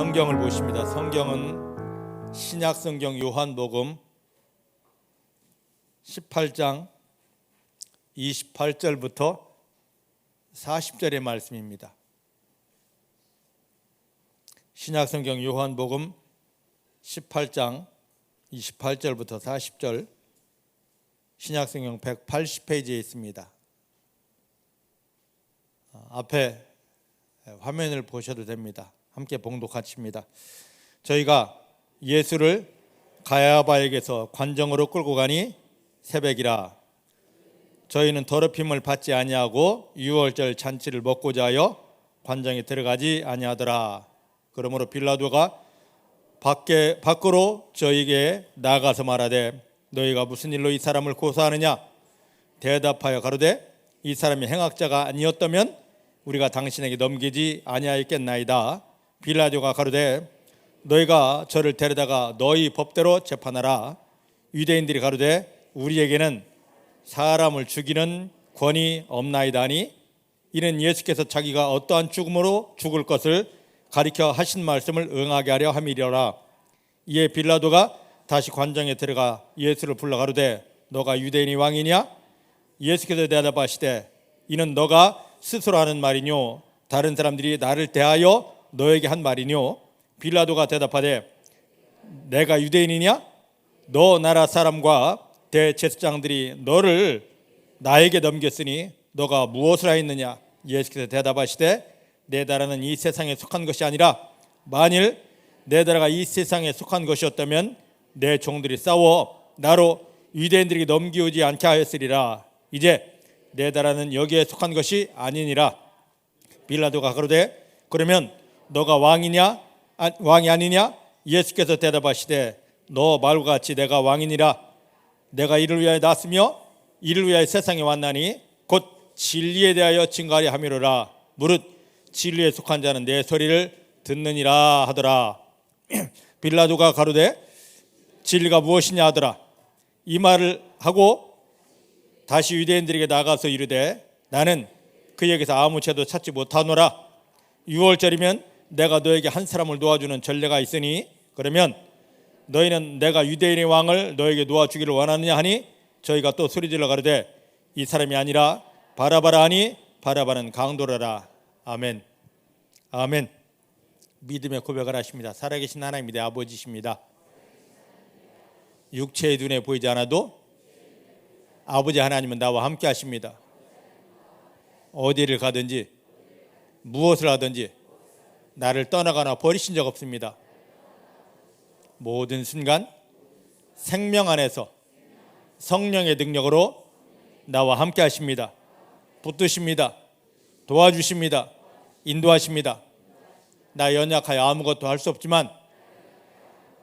성경을 보십니다. 성경은 신약성경 요한복음 18장 28절부터 40절의 말씀입니다. 신약성경 요한복음 18장 28절부터 40절, 신약성경 180페이지에 있습니다. 앞에 화면을 보셔도 됩니다. 함께 봉독하십니다. 저희가 예수를 가야바에게서 관정으로 끌고 가니 새벽이라. 저희는 더럽힘을 받지 아니하고 유월절 잔치를 먹고자 하여 관정에 들어가지 아니하더라. 그러므로 빌라도가 밖으로 저희에게 나가서 말하되, 너희가 무슨 일로 이 사람을 고소하느냐? 대답하여 가로되, 이 사람이 행악자가 아니었다면 우리가 당신에게 넘기지 아니하였겠나이다. 빌라도가 가로되, 너희가 저를 데려다가 너희 법대로 재판하라. 유대인들이 가로되, 우리에게는 사람을 죽이는 권이 없나이다 하니, 이는 예수께서 자기가 어떠한 죽음으로 죽을 것을 가리켜 하신 말씀을 응하게 하려 함이려라. 이에 빌라도가 다시 관정에 들어가 예수를 불러 가로되, 너가 유대인이 왕이냐? 예수께서 대답하시되, 이는 너가 스스로 하는 말이뇨? 다른 사람들이 나를 대하여 너에게 한 말이뇨? 빌라도가 대답하되, 내가 유대인이냐? 너 나라 사람과 대제사장들이 너를 나에게 넘겼으니 너가 무엇을 하였느냐? 예수께서 대답하시되, 내 나라는 이 세상에 속한 것이 아니라 만일 내 나라가 이 세상에 속한 것이었다면 내 종들이 싸워 나로 유대인들에게 넘기우지 않게 하였으리라. 이제 내 나라는 여기에 속한 것이 아니니라. 빌라도가 가로되, 그러면 너가 왕이 아니냐? 예수께서 대답하시되, 너 말과 같이 내가 왕이니라. 내가 이를 위하여 났으며 이를 위하여 세상에 왔나니 곧 진리에 대하여 증거하려 함이로라. 무릇 진리에 속한 자는 내 소리를 듣느니라 하더라. 빌라도가 가로되, 진리가 무엇이냐 하더라. 이 말을 하고 다시 유대인들에게 나가서 이르되, 나는 그에게서 아무 죄도 찾지 못하노라. 유월절이면 내가 너에게 한 사람을 놓아주는 전례가 있으니, 그러면 너희는 내가 유대인의 왕을 너에게 놓아주기를 원하느냐 하니, 저희가 또 소리질러 가로되, 이 사람이 아니라 바라바라 하니, 바라바는 강도라라. 아멘. 아멘. 믿음의 고백을 하십니다. 살아계신 하나님이 내 아버지십니다. 육체의 눈에 보이지 않아도 아버지 하나님은 나와 함께 하십니다. 어디를 가든지 무엇을 하든지 나를 떠나거나 버리신 적 없습니다. 모든 순간 생명 안에서 성령의 능력으로 나와 함께 하십니다. 붙드십니다. 도와주십니다. 인도하십니다. 나 연약하여 아무것도 할 수 없지만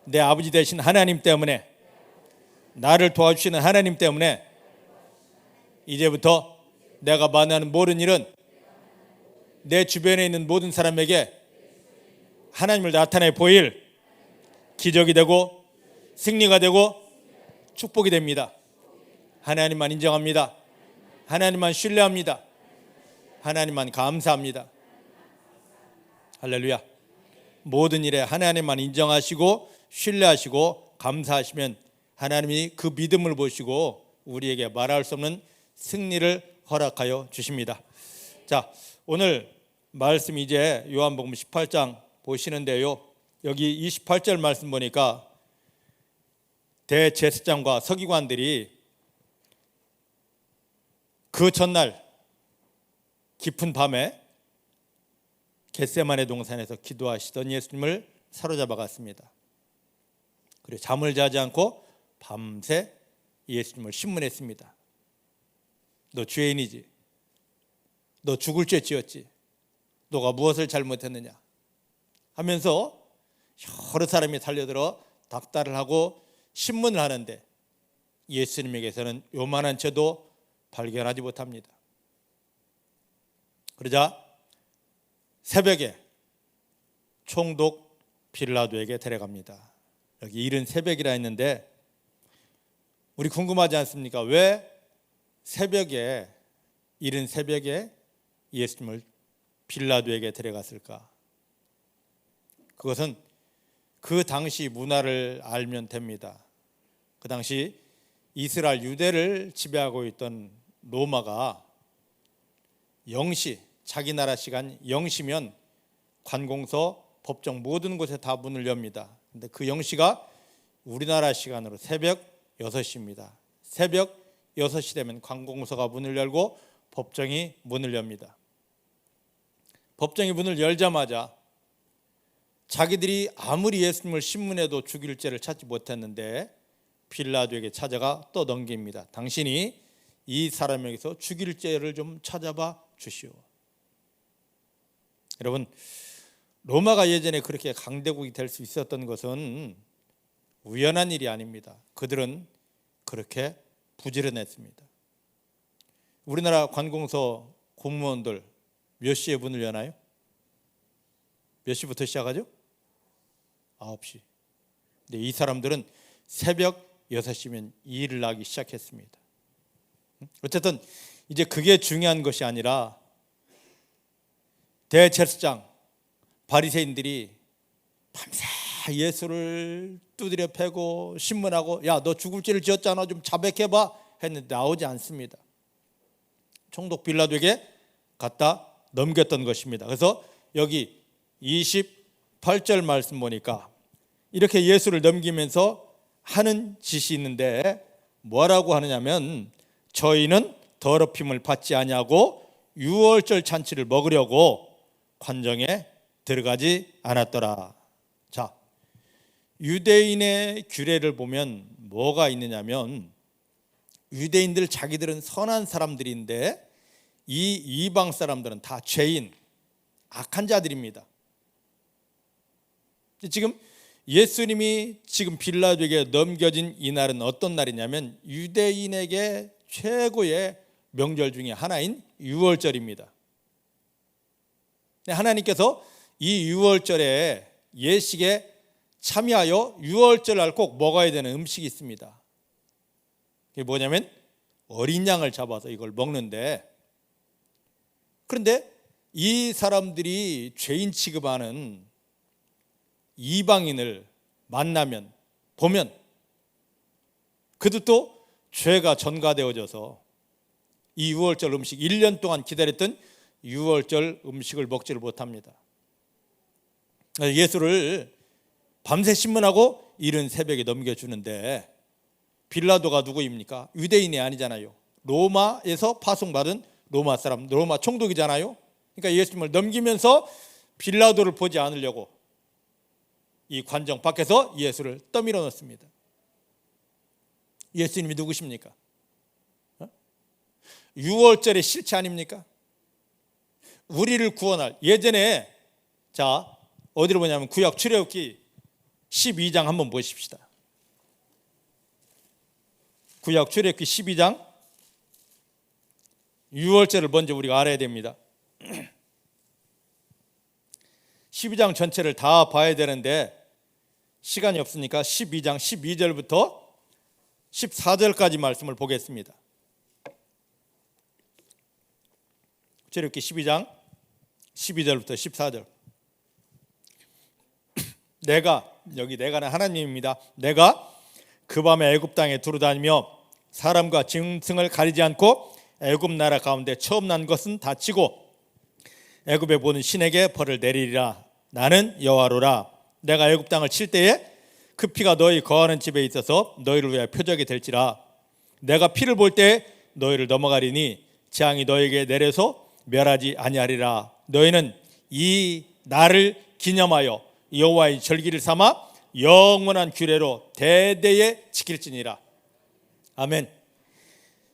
내 아버지 되신 하나님 때문에, 나를 도와주시는 하나님 때문에 이제부터 내가 만나는 모든 일은 내 주변에 있는 모든 사람에게 하나님을 나타내 보일 기적이 되고 승리가 되고 축복이 됩니다. 하나님만 인정합니다. 하나님만 신뢰합니다. 하나님만 감사합니다. 할렐루야. 모든 일에 하나님만 인정하시고 신뢰하시고 감사하시면 하나님이 그 믿음을 보시고 우리에게 말할 수 없는 승리를 허락하여 주십니다. 자, 오늘 말씀 이제 요한복음 18장 보시는데요, 여기 28절 말씀 보니까 대제사장과 서기관들이 그 전날 깊은 밤에 겟세마네 동산에서 기도하시던 예수님을 사로잡아 갔습니다. 그리고 잠을 자지 않고 밤새 예수님을 신문했습니다. 너 죄인이지? 너 죽을 죄 지었지? 너가 무엇을 잘못했느냐? 하면서 여러 사람이 달려들어 닥달을 하고 신문을 하는데 예수님에게서는 요만한 죄도 발견하지 못합니다. 그러자 새벽에 총독 빌라도에게 데려갑니다. 여기 이른 새벽이라 했는데 우리 궁금하지 않습니까? 왜 새벽에, 이른 새벽에 예수님을 빌라도에게 데려갔을까? 그것은 그 당시 문화를 알면 됩니다. 그 당시 이스라엘 유대를 지배하고 있던 로마가 0시, 자기 나라 시간 0시면 관공서, 법정 모든 곳에 다 문을 엽니다. 근데 그 0시가 우리나라 시간으로 새벽 6시입니다. 새벽 6시 되면 관공서가 문을 열고 법정이 문을 엽니다. 법정이 문을 열자마자 자기들이 아무리 예수님을 신문해도 죽일 죄를 찾지 못했는데 빌라도에게 찾아가 떠넘깁니다. 당신이 이 사람에게서 죽일 죄를 좀 찾아봐 주시오. 여러분, 로마가 예전에 그렇게 강대국이 될 수 있었던 것은 우연한 일이 아닙니다. 그들은 그렇게 부지런했습니다. 우리나라 관공서 공무원들 몇 시에 문을 여나요? 몇 시부터 시작하죠? 9시. 근데 이 사람들은 새벽 6시면 일을 하기 시작했습니다. 어쨌든 이제 그게 중요한 것이 아니라 대제사장 바리새인들이 밤새 예수를 두드려 패고 신문하고 야, 너 죽을 죄를 지었잖아, 좀 자백해봐 했는데 나오지 않습니다. 총독 빌라도에게 갖다 넘겼던 것입니다. 그래서 여기 28절 말씀 보니까 이렇게 예수를 넘기면서 하는 짓이 있는데 뭐라고 하느냐면 저희는 더럽힘을 받지 아니하고 유월절 잔치를 먹으려고 관정에 들어가지 않았더라. 자, 유대인의 규례를 보면 뭐가 있느냐면 유대인들 자기들은 선한 사람들인데 이 이방 사람들은 다 죄인, 악한 자들입니다. 지금 예수님이 지금 빌라도에게 넘겨진 이 날은 어떤 날이냐면 유대인에게 최고의 명절 중에 하나인 유월절입니다. 하나님께서 이 유월절에 예식에 참여하여 유월절 날 꼭 먹어야 되는 음식이 있습니다. 그게 뭐냐면 어린 양을 잡아서 이걸 먹는데, 그런데 이 사람들이 죄인 취급하는 이방인을 만나면 보면 그들도 죄가 전가되어져서 이 유월절 음식 1년 동안 기다렸던 유월절 음식을 먹지를 못합니다. 예수를 밤새 신문하고 이른 새벽에 넘겨주는데 빌라도가 누구입니까? 유대인이 아니잖아요. 로마에서 파송받은 로마 사람, 로마 총독이잖아요. 그러니까 예수님을 넘기면서 빌라도를 보지 않으려고 이 관정 밖에서 예수를 떠밀어 놓습니다. 예수님이 누구십니까? 유월절의 실체 아닙니까? 우리를 구원할, 예전에 자 어디로 보냐면 구약 출애굽기 12장 한번 보십시다. 구약 출애굽기 12장 유월절을 먼저 우리가 알아야 됩니다. 12장 전체를 다 봐야 되는데 시간이 없으니까 12장 12절부터 14절까지 말씀을 보겠습니다. 출애굽기 12장 12절부터 14절. 내가는 하나님입니다. 내가 그 밤에 애굽 땅에 두루다니며 사람과 짐승을 가리지 않고 애굽 나라 가운데 처음 난 것은 다치고 애굽에 보는 신에게 벌을 내리리라. 나는 여호와로라. 내가 애굽 땅을 칠 때에 그 피가 너희 거하는 집에 있어서 너희를 위하여 표적이 될지라. 내가 피를 볼 때에 너희를 넘어가리니 재앙이 너희에게 내려서 멸하지 아니하리라. 너희는 이 날을 기념하여 여호와의 절기를 삼아 영원한 규례로 대대에 지킬지니라. 아멘.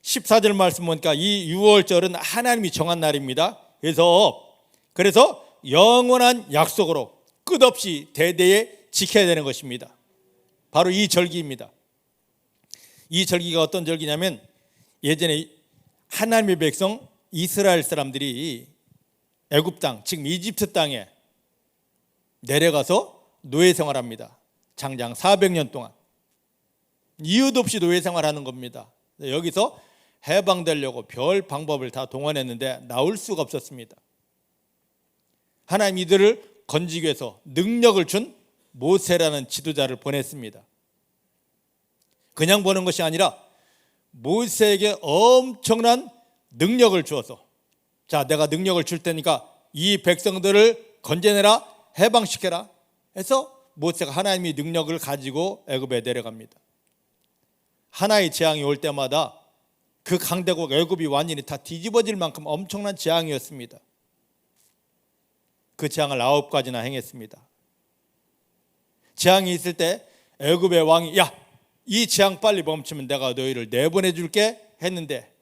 14절 말씀 보니까 이 유월절은 하나님이 정한 날입니다. 그래서 영원한 약속으로 끝없이 대대에 지켜야 되는 것입니다. 바로 이 절기입니다. 이 절기가 어떤 절기냐면 예전에 하나님의 백성 이스라엘 사람들이 애굽 땅, 지금 이집트 땅에 내려가서 노예 생활합니다. 장장 400년 동안 이유도 없이 노예 생활하는 겁니다. 여기서 해방되려고 별 방법을 다 동원했는데 나올 수가 없었습니다. 하나님 이들을 건지기 위해서 능력을 준 모세라는 지도자를 보냈습니다. 그냥 보낸 것이 아니라 모세에게 엄청난 능력을 주어서, 자, 내가 능력을 줄 테니까 이 백성들을 건져내라, 해방시켜라 해서 모세가 하나님의 능력을 가지고 애굽에 내려갑니다. 하나의 재앙이 올 때마다 그 강대국 애굽이 완전히 다 뒤집어질 만큼 엄청난 재앙이었습니다. 그 재앙을 9가지나 행했습니다. 재앙이 있을 때 애굽의 왕이 야, 이 재앙 빨리 멈추면 내가 너희를 내보내 줄게 했는데,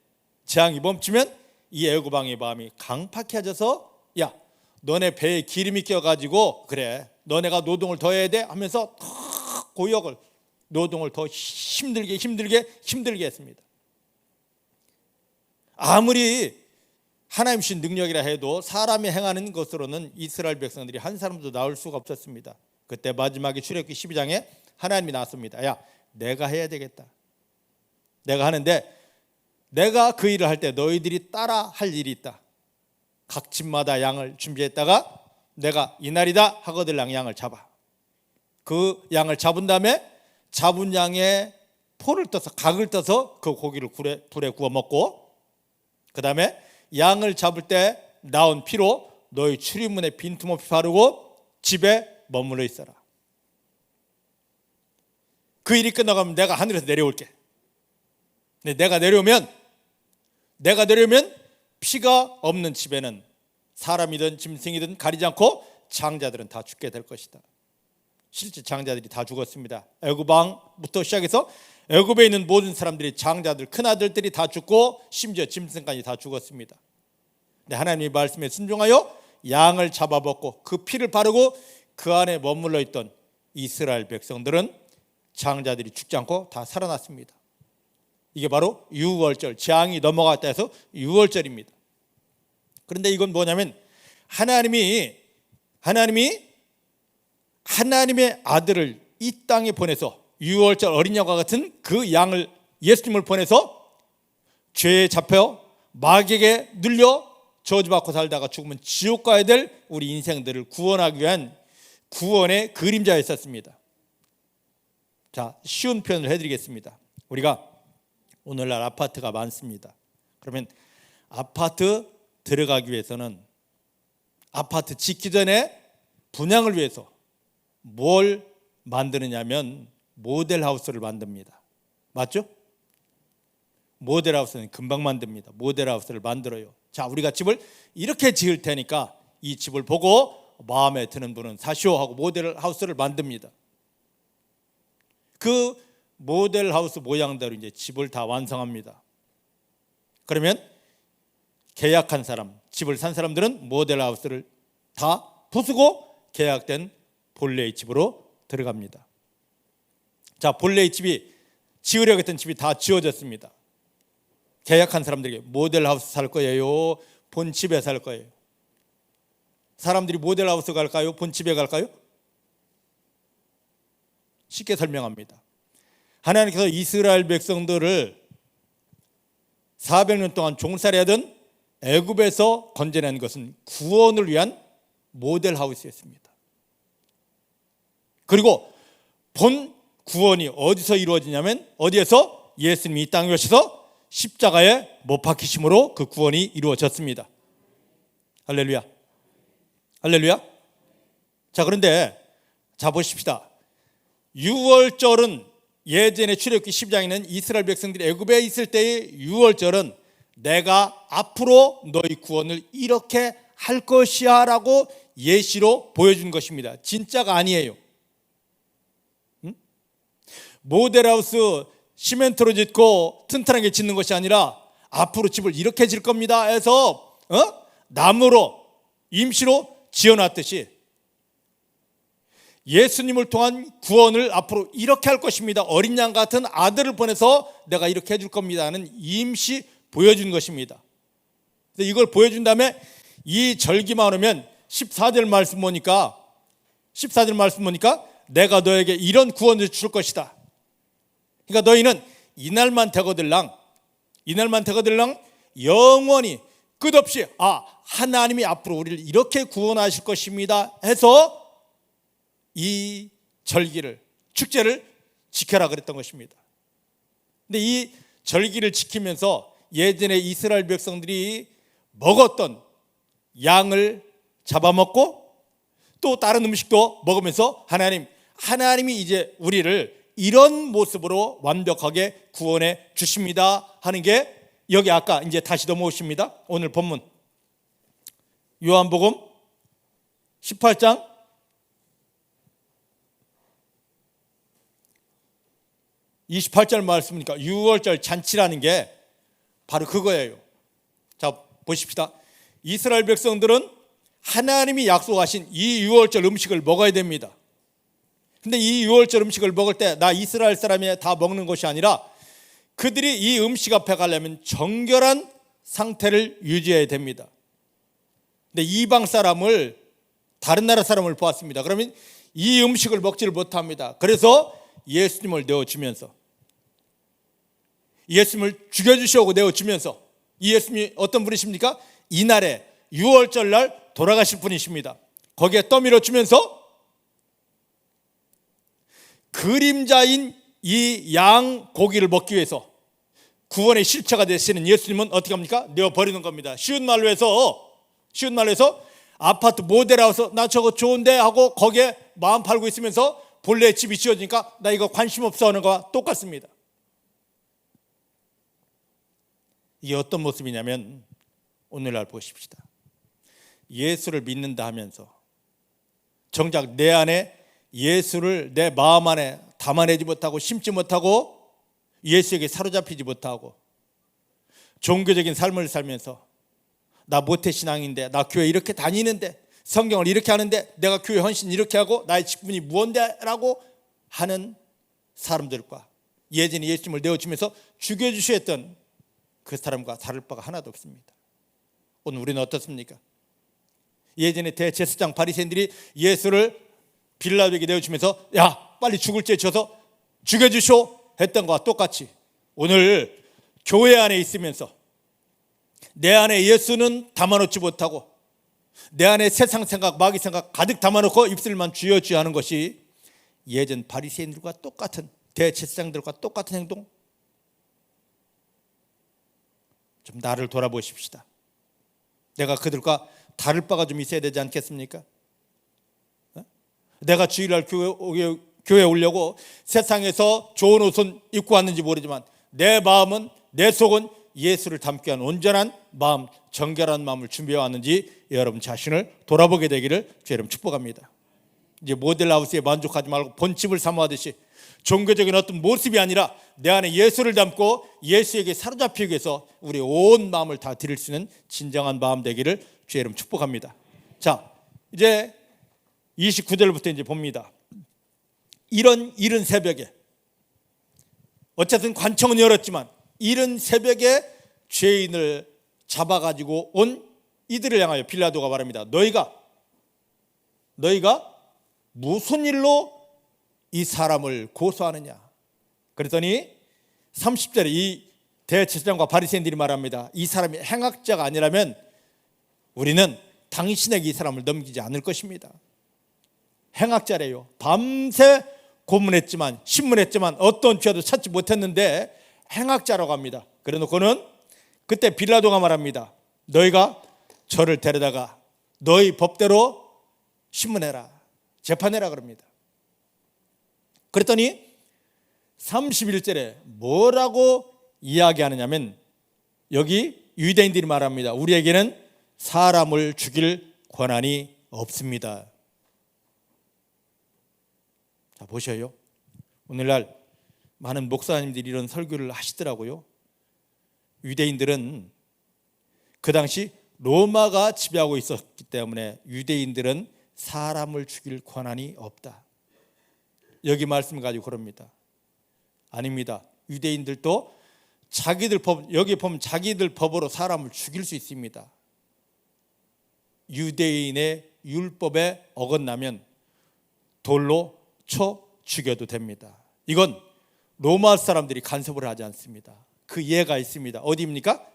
재앙이 멈추면 이 애굽 왕의 마음이 강팍해져서 야, 너네 배에 기름이 껴가지고 그래, 너네가 노동을 더 해야 돼 하면서 고역을, 노동을 더 힘들게 했습니다. 아무리 하나님 신 능력이라 해도 사람이 행하는 것으로는 이스라엘 백성들이 한 사람도 나올 수가 없었습니다. 그때 마지막에 출애굽기 12장에 하나님이 나섭니다. 야, 내가 해야 되겠다. 내가 하는데 내가 그 일을 할 때 너희들이 따라 할 일이 있다. 각 집마다 양을 준비했다가 내가 이날이다 하거들랑 양을 잡아. 그 양을 잡은 다음에 잡은 양의 포를 떠서, 각을 떠서 그 고기를 불에 구워 먹고, 그 다음에 양을 잡을 때 나온 피로 너희 출입문에 빈틈없이 바르고 집에 머물러 있어라. 그 일이 끝나가면 내가 하늘에서 내려올게. 내가 내려오면 피가 없는 집에는 사람이든 짐승이든 가리지 않고 장자들은 다 죽게 될 것이다. 실제 장자들이 다 죽었습니다. 애굽 왕부터 시작해서 애굽에 있는 모든 사람들이, 장자들, 큰아들들이 다 죽고 심지어 짐승까지 다 죽었습니다. 근데 하나님의 말씀에 순종하여 양을 잡아먹고 그 피를 바르고 그 안에 머물러 있던 이스라엘 백성들은 장자들이 죽지 않고 다 살아났습니다. 이게 바로 유월절, 재앙이 넘어갔다 해서 유월절입니다. 그런데 이건 뭐냐면 하나님의 아들을 이 땅에 보내서, 유월절 어린 양과 같은 그 양을, 예수님을 보내서 죄에 잡혀 마귀에게 눌려 저주받고 살다가 죽으면 지옥 가야 될 우리 인생들을 구원하기 위한 구원의 그림자였었습니다. 자, 쉬운 표현을 해드리겠습니다. 우리가 오늘날 아파트가 많습니다. 그러면 아파트 들어가기 위해서는, 아파트 짓기 전에 분양을 위해서 뭘 만드느냐면 모델하우스를 만듭니다. 맞죠? 모델하우스는 금방 만듭니다. 모델하우스를 만들어요. 자, 우리가 집을 이렇게 지을 테니까 이 집을 보고 마음에 드는 분은 사시오 하고 모델하우스를 만듭니다. 그 모델하우스 모양대로 이제 집을 다 완성합니다. 그러면 계약한 사람, 집을 산 사람들은 모델하우스를 다 부수고 계약된 본래의 집으로 들어갑니다. 자, 본래의 집이, 지으려고 했던 집이 다 지어졌습니다. 계약한 사람들에게 모델하우스 살 거예요? 본집에 살 거예요? 사람들이 모델하우스 갈까요? 본집에 갈까요? 쉽게 설명합니다. 하나님께서 이스라엘 백성들을 400년 동안 종살이 하던 애굽에서 건져낸 것은 구원을 위한 모델하우스였습니다. 그리고 본 구원이 어디서 이루어지냐면, 어디에서? 예수님이 이 땅에 오셔서 십자가에 못 박히심으로 그 구원이 이루어졌습니다. 할렐루야. 할렐루야. 자, 그런데 자, 보십시다. 유월절은, 예전에 출애굽기 12장에는 이스라엘 백성들이 애굽에 있을 때의 유월절은 내가 앞으로 너희 구원을 이렇게 할 것이야 라고 예시로 보여준 것입니다. 진짜가 아니에요. 모델하우스 시멘트로 짓고 튼튼하게 짓는 것이 아니라 앞으로 집을 이렇게 질 겁니다 해서 나무로 임시로 지어놨듯이 예수님을 통한 구원을 앞으로 이렇게 할 것입니다. 어린 양 같은 아들을 보내서 내가 이렇게 해줄 겁니다 하는 임시 보여준 것입니다. 이걸 보여준 다음에 이 절기만 오면 14절 말씀 보니까 내가 너에게 이런 구원을 줄 것이다. 그러니까 너희는 이날만 되거들랑 영원히 끝없이 하나님이 앞으로 우리를 이렇게 구원하실 것입니다 해서 이 절기를, 축제를 지켜라 그랬던 것입니다. 근데 이 절기를 지키면서 예전에 이스라엘 백성들이 먹었던 양을 잡아먹고 또 다른 음식도 먹으면서 하나님이 이제 우리를 이런 모습으로 완벽하게 구원해 주십니다 하는 게 여기 아까 이제 다시 넘어오십니다. 오늘 본문 요한복음 18장 28절 말씀이니까 유월절 잔치라는 게 바로 그거예요. 자, 보십시다. 이스라엘 백성들은 하나님이 약속하신 이 유월절 음식을 먹어야 됩니다. 근데 이 유월절 음식을 먹을 때 나 이스라엘 사람이 다 먹는 것이 아니라 그들이 이 음식 앞에 가려면 정결한 상태를 유지해야 됩니다. 근데 이방 사람을, 다른 나라 사람을 보았습니다. 그러면 이 음식을 먹지를 못합니다. 그래서 예수님을 내어주면서, 예수님을 죽여주시고 내어주면서, 이 예수님이 어떤 분이십니까? 이날에 유월절날 돌아가실 분이십니다. 거기에 떠밀어 주면서 그림자인 이 양 고기를 먹기 위해서 구원의 실체가 되시는 예수님은 어떻게 합니까? 내어버리는 겁니다. 쉬운 말로 해서 아파트 모델하우스 나 저거 좋은데 하고 거기에 마음 팔고 있으면서 본래 집이 지어지니까 나 이거 관심 없어 하는 거와 똑같습니다. 이게 어떤 모습이냐면 오늘날 보십시다. 예수를 믿는다 하면서 정작 내 안에 예수를 내 마음 안에 담아내지 못하고 심지 못하고 예수에게 사로잡히지 못하고 종교적인 삶을 살면서 나 모태신앙인데, 나 교회 이렇게 다니는데, 성경을 이렇게 하는데, 내가 교회 헌신 이렇게 하고 나의 직분이 무언데 라고 하는 사람들과 예전에 예수님을 내어주면서 죽여주셨던 그 사람과 다를 바가 하나도 없습니다. 오늘 우리는 어떻습니까? 예전에 대제사장 바리새인들이 예수를 빌라도에게 내어주면서 야 빨리 죽을 죄 져서 죽여주쇼 했던 것과 똑같이 오늘 교회 안에 있으면서 내 안에 예수는 담아놓지 못하고 내 안에 세상 생각, 마귀 생각 가득 담아놓고 입술만 주여 주여 하는 것이 예전 바리새인들과 똑같은, 대제사장들과 똑같은 행동. 좀 나를 돌아보십시다. 내가 그들과 다를 바가 좀 있어야 되지 않겠습니까? 내가 주일날 교회에 오려고 세상에서 좋은 옷은 입고 왔는지 모르지만 내 마음은, 내 속은 예수를 닮게 한 온전한 마음, 정결한 마음을 준비해 왔는지 여러분 자신을 돌아보게 되기를 주 이름 축복합니다. 이제 모델하우스에 만족하지 말고 본집을 사모하듯이 종교적인 어떤 모습이 아니라 내 안에 예수를 담고 예수에게 사로잡히기 위해서 우리 온 마음을 다 드릴 수 있는 진정한 마음 되기를 주 이름 축복합니다. 자, 이제 29절부터 이제 봅니다. 이런 이른 새벽에, 어쨌든 관청은 열었지만 이른 새벽에 죄인을 잡아가지고 온 이들을 향하여 빌라도가 말합니다. 너희가 무슨 일로 이 사람을 고소하느냐? 그랬더니 30절에 이 대제사장과 바리새인들이 말합니다. 이 사람이 행악자가 아니라면 우리는 당신에게 이 사람을 넘기지 않을 것입니다. 행악자래요. 밤새 고문했지만 신문했지만 어떤 죄도 찾지 못했는데 행악자라고 합니다. 그래 놓고는 그때 빌라도가 말합니다. 너희가 저를 데려다가 너희 법대로 신문해라, 재판해라 그럽니다. 그랬더니 31절에 뭐라고 이야기하느냐면 여기 유대인들이 말합니다. 우리에게는 사람을 죽일 권한이 없습니다. 자, 보셔요. 오늘날 많은 목사님들이 이런 설교를 하시더라고요. 유대인들은 그 당시 로마가 지배하고 있었기 때문에 유대인들은 사람을 죽일 권한이 없다. 여기 말씀을 가지고 그럽니다. 아닙니다. 유대인들도 자기들 법, 여기 보면 자기들 법으로 사람을 죽일 수 있습니다. 유대인의 율법에 어긋나면 돌로 쳐 죽여도 됩니다. 이건 로마 사람들이 간섭을 하지 않습니다. 그 예가 있습니다. 어디입니까?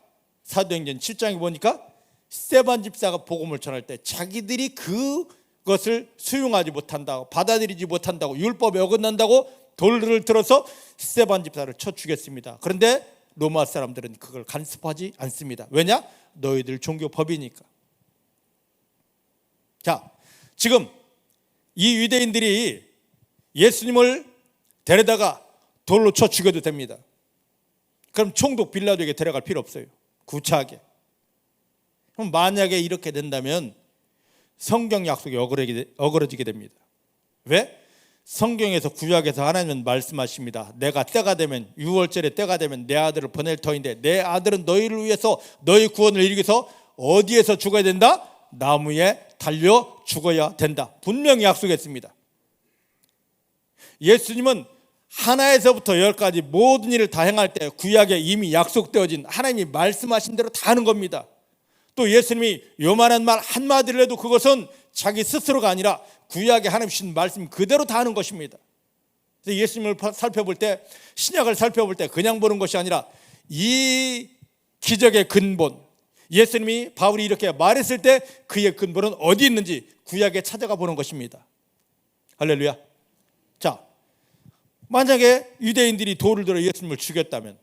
사도행전 7장에 보니까 스데반 집사가 복음을 전할 때 자기들이 그것을 수용하지 못한다고, 받아들이지 못한다고, 율법에 어긋난다고 돌을 들어서 스데반 집사를 쳐 죽였습니다. 그런데 로마 사람들은 그걸 간섭하지 않습니다. 왜냐? 너희들 종교 법이니까. 자, 지금 이 유대인들이 예수님을 데려다가 돌로 쳐 죽여도 됩니다. 그럼 총독 빌라도에게 데려갈 필요 없어요. 구차하게. 그럼 만약에 이렇게 된다면 성경 약속이 어그러지게 됩니다. 왜? 성경에서 구약에서 하나님은 말씀하십니다. 내가 때가 되면, 유월절에 때가 되면 내 아들을 보낼 터인데 내 아들은 너희를 위해서 너희 구원을 이루기 위해서 어디에서 죽어야 된다? 나무에 달려 죽어야 된다. 분명히 약속했습니다. 예수님은 하나에서부터 10까지 모든 일을 다 행할 때 구약에 이미 약속되어진 하나님이 말씀하신 대로 다 하는 겁니다. 또 예수님이 요만한 말 한마디를 해도 그것은 자기 스스로가 아니라 구약에 하나님 주신 말씀 그대로 다 하는 것입니다. 그래서 예수님을 살펴볼 때, 신약을 살펴볼 때 그냥 보는 것이 아니라 이 기적의 근본, 예수님이 바울이 이렇게 말했을 때 그의 근본은 어디 있는지 구약에 찾아가 보는 것입니다. 할렐루야. 자, 만약에 유대인들이 돌을 들어 예수님을 죽였다면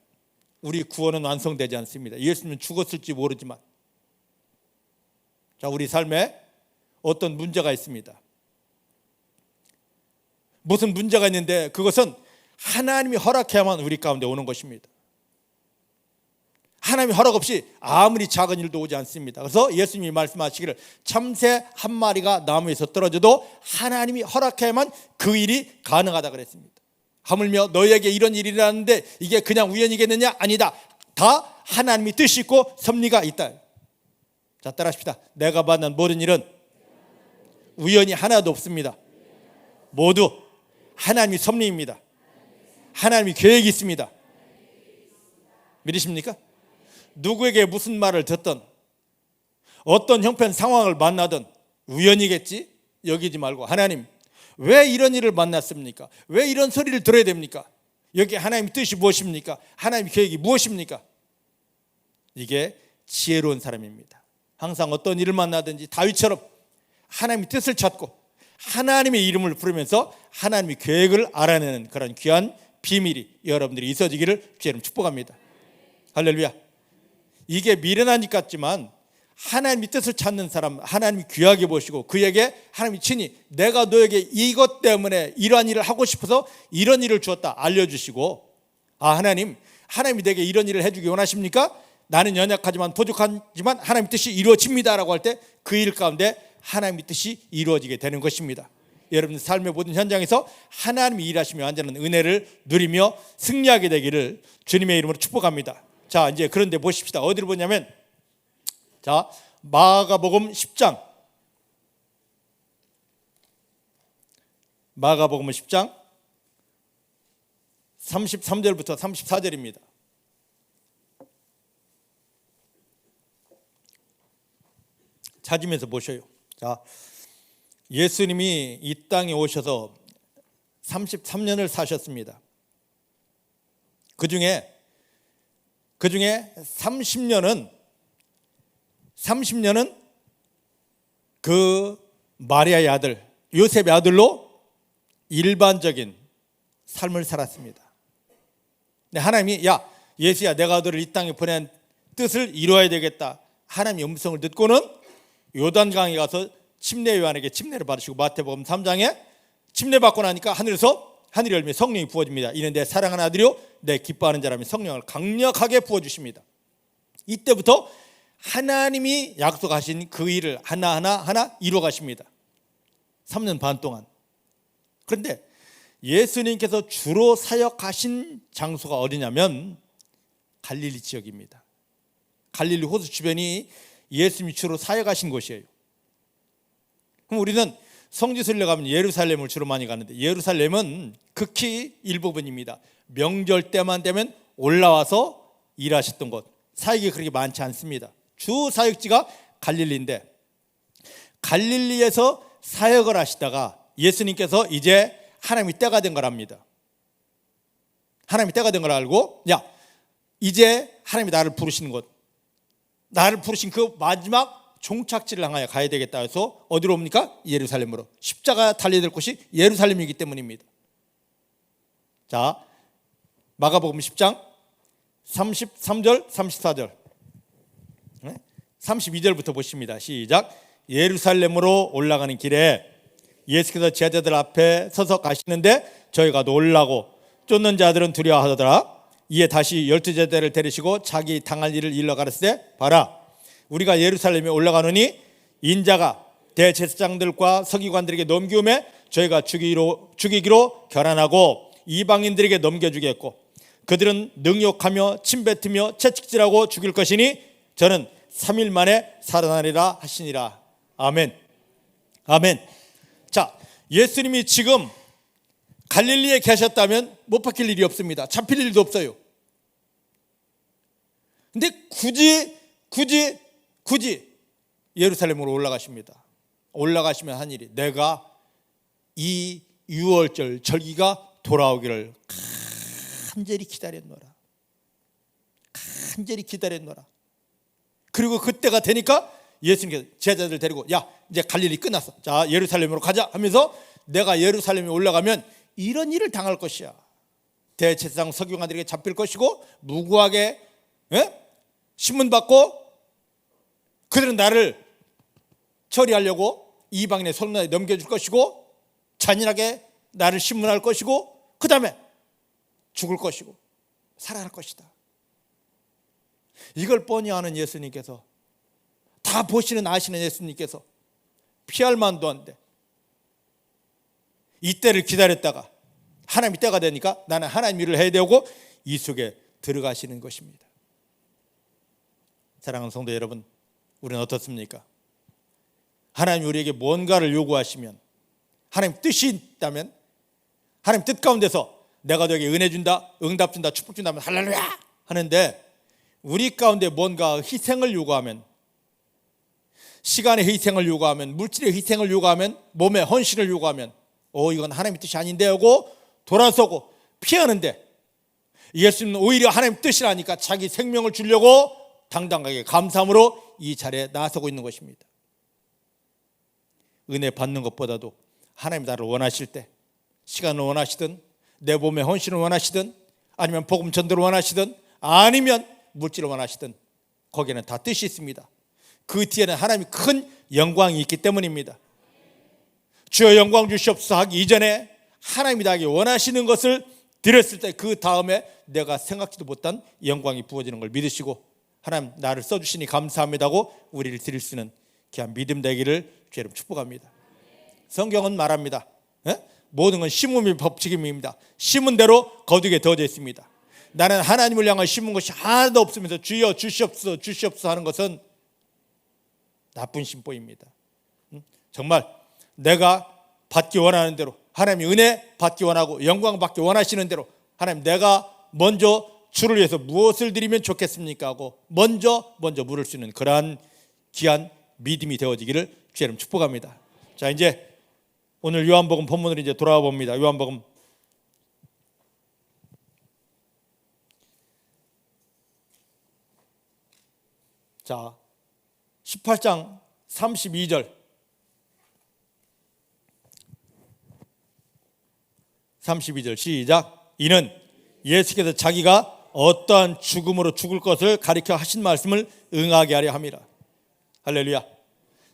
우리 구원은 완성되지 않습니다. 예수님은 죽었을지 모르지만, 자, 우리 삶에 어떤 문제가 있습니다. 무슨 문제가 있는데 그것은 하나님이 허락해야만 우리 가운데 오는 것입니다. 하나님이 허락 없이 아무리 작은 일도 오지 않습니다. 그래서 예수님이 말씀하시기를 참새 한 마리가 나무에서 떨어져도 하나님이 허락해야만 그 일이 가능하다 그랬습니다. 하물며 너희에게 이런 일이 일어났는데 이게 그냥 우연이겠느냐? 아니다. 다 하나님이 뜻이 있고 섭리가 있다. 자, 따라합시다. 내가 만난 모든 일은 우연이 하나도 없습니다. 모두 하나님이 섭리입니다. 하나님이 계획이 있습니다. 믿으십니까? 누구에게 무슨 말을 듣든 어떤 형편 상황을 만나든 우연이겠지 여기지 말고 하나님 왜 이런 일을 만났습니까? 왜 이런 소리를 들어야 됩니까? 여기 하나님의 뜻이 무엇입니까? 하나님의 계획이 무엇입니까? 이게 지혜로운 사람입니다. 항상 어떤 일을 만나든지 다윗처럼 하나님의 뜻을 찾고 하나님의 이름을 부르면서 하나님의 계획을 알아내는 그런 귀한 비밀이 여러분들이 있어지기를 주의 이름 축복합니다. 할렐루야. 이게 미련한 일 같지만 하나님의 뜻을 찾는 사람, 하나님이 귀하게 보시고 그에게 하나님이 친히 내가 너에게 이것 때문에 이러한 일을 하고 싶어서 이런 일을 주었다 알려주시고, 아, 하나님이 내게 이런 일을 해주기 원하십니까? 나는 연약하지만 부족하지만 하나님의 뜻이 이루어집니다라고 할 때 그 일 가운데 하나님의 뜻이 이루어지게 되는 것입니다. 여러분 삶의 모든 현장에서 하나님이 일하시며 완전한 은혜를 누리며 승리하게 되기를 주님의 이름으로 축복합니다. 자, 이제 그런데 보십시다. 어디를 보냐면, 자, 마가복음 10장. 마가복음 10장 33절부터 34절입니다. 찾으면서 보셔요. 자, 예수님이 이 땅에 오셔서 33년을 사셨습니다. 그 중에 30년은 그 마리아의 아들 요셉의 아들로 일반적인 삶을 살았습니다. 근데 하나님이 야 예수야 내가 너를 이 땅에 보낸 뜻을 이루어야 되겠다. 하나님의 음성을 듣고는 요단강에 가서 침례 요한에게 침례를 받으시고 마태복음 3장에 침례 받고 나니까 하늘이 열매 성령이 부어집니다. 이는 내 사랑하는 아들이요 내 기뻐하는 자라면 성령을 강력하게 부어주십니다. 이때부터 하나님이 약속하신 그 일을 하나하나 이루어가십니다. 3년 반 동안. 그런데 예수님께서 주로 사역하신 장소가 어디냐면 갈릴리 지역입니다. 갈릴리 호수 주변이 예수님이 주로 사역하신 곳이에요. 그럼 우리는 성지순례 가면 예루살렘을 주로 많이 가는데 예루살렘은 극히 일부분입니다. 명절 때만 되면 올라와서 일하셨던 곳. 사역이 그렇게 많지 않습니다. 주 사역지가 갈릴리인데 갈릴리에서 사역을 하시다가 예수님께서 이제 하나님이 때가 된 걸 압니다. 하나님이 때가 된 걸 알고 야 이제 하나님이 나를 부르시는 곳 나를 부르신 그 마지막 종착지를 향하여 가야 되겠다 해서 어디로 옵니까? 예루살렘으로. 십자가 달려야 될 곳이 예루살렘이기 때문입니다. 자, 마가복음 10장 33절 34절 32절부터 보십니다. 시작. 예루살렘으로 올라가는 길에 예수께서 제자들 앞에 서서 가시는데 저희가 놀라고 쫓는 자들은 두려워하더라. 이에 다시 12제자를 데리시고 자기 당할 일을 일러 가르치되 봐라, 우리가 예루살렘에 올라가노니 인자가 대제사장들과 서기관들에게 넘기움에 저희가 죽이기로 결안하고 이방인들에게 넘겨주겠고 그들은 능욕하며 침뱉으며 채찍질하고 죽일 것이니 저는 3일 만에 살아나리라 하시니라. 아멘. 아멘. 자, 예수님이 지금 갈릴리에 계셨다면 못 박힐 일이 없습니다. 잡힐 일도 없어요. 근데 굳이 예루살렘으로 올라가십니다. 올라가시면 한 일이, 내가 이 유월절 절기가 돌아오기를 간절히 기다렸노라. 간절히 기다렸노라. 그리고 그때가 되니까 예수님께서 제자들 데리고, 야, 이제 갈릴리 끝났어. 자, 예루살렘으로 가자 하면서 내가 예루살렘에 올라가면 이런 일을 당할 것이야. 대제사장 서기관들에게 잡힐 것이고 무고하게 신문받고 그들은 나를 처리하려고 이방인의 손에 넘겨줄 것이고 잔인하게 나를 신문할 것이고 그 다음에 죽을 것이고 살아날 것이다. 이걸 뻔히 아는 예수님께서, 다 보시는 아시는 예수님께서 피할 만도 한데 이때를 기다렸다가 하나님이 때가 되니까 나는 하나님 일을 해야 되고 이 속에 들어가시는 것입니다. 사랑하는 성도 여러분, 우리는 어떻습니까? 하나님 우리에게 뭔가를 요구하시면, 하나님 뜻이 있다면, 하나님 뜻 가운데서 내가 너에게 은혜 준다, 응답 준다, 축복 준다 하면 할렐루야 하는데, 우리 가운데 뭔가 희생을 요구하면, 시간의 희생을 요구하면, 물질의 희생을 요구하면, 몸의 헌신을 요구하면 이건 하나님의 뜻이 아닌데 하고 돌아서고 피하는데, 예수님은 오히려 하나님 뜻이라니까 자기 생명을 주려고 당당하게 감사함으로 이 자리에 나서고 있는 것입니다. 은혜 받는 것보다도 하나님 나를 원하실 때, 시간을 원하시든 내 몸의 헌신을 원하시든 아니면 복음 전도를 원하시든 아니면 물질을 원하시든 거기에는 다 뜻이 있습니다. 그 뒤에는 하나님이 큰 영광이 있기 때문입니다. 주여 영광 주시옵소서 하기 이전에 하나님이 나에게 원하시는 것을 드렸을 때 그 다음에 내가 생각지도 못한 영광이 부어지는 걸 믿으시고, 하나님 나를 써주시니 감사합니다고 우리를 드릴 수 있는 귀한 믿음 되기를 주의 이름 축복합니다. 성경은 말합니다. 모든 건 심음의 법칙입니다. 심은 대로 거두게 되어져 있습니다. 나는 하나님을 향해 심은 것이 하나도 없으면서 주여 주시옵소서 주시옵소서 하는 것은 나쁜 심보입니다. 정말 내가 받기 원하는 대로, 하나님이 은혜 받기 원하고 영광 받기 원하시는 대로, 하나님 내가 먼저 주를 위해서 무엇을 드리면 좋겠습니까 하고 먼저 물을 수 있는 그러한 귀한 믿음이 되어지기를 주의 이름 축복합니다. 자, 이제 오늘 요한복음 본문으로 이제 돌아와 봅니다. 요한복음 18장 32절 32절 시작. 이는 예수께서 자기가 어떠한 죽음으로 죽을 것을 가리켜 하신 말씀을 응하게 하려 함이라. 할렐루야.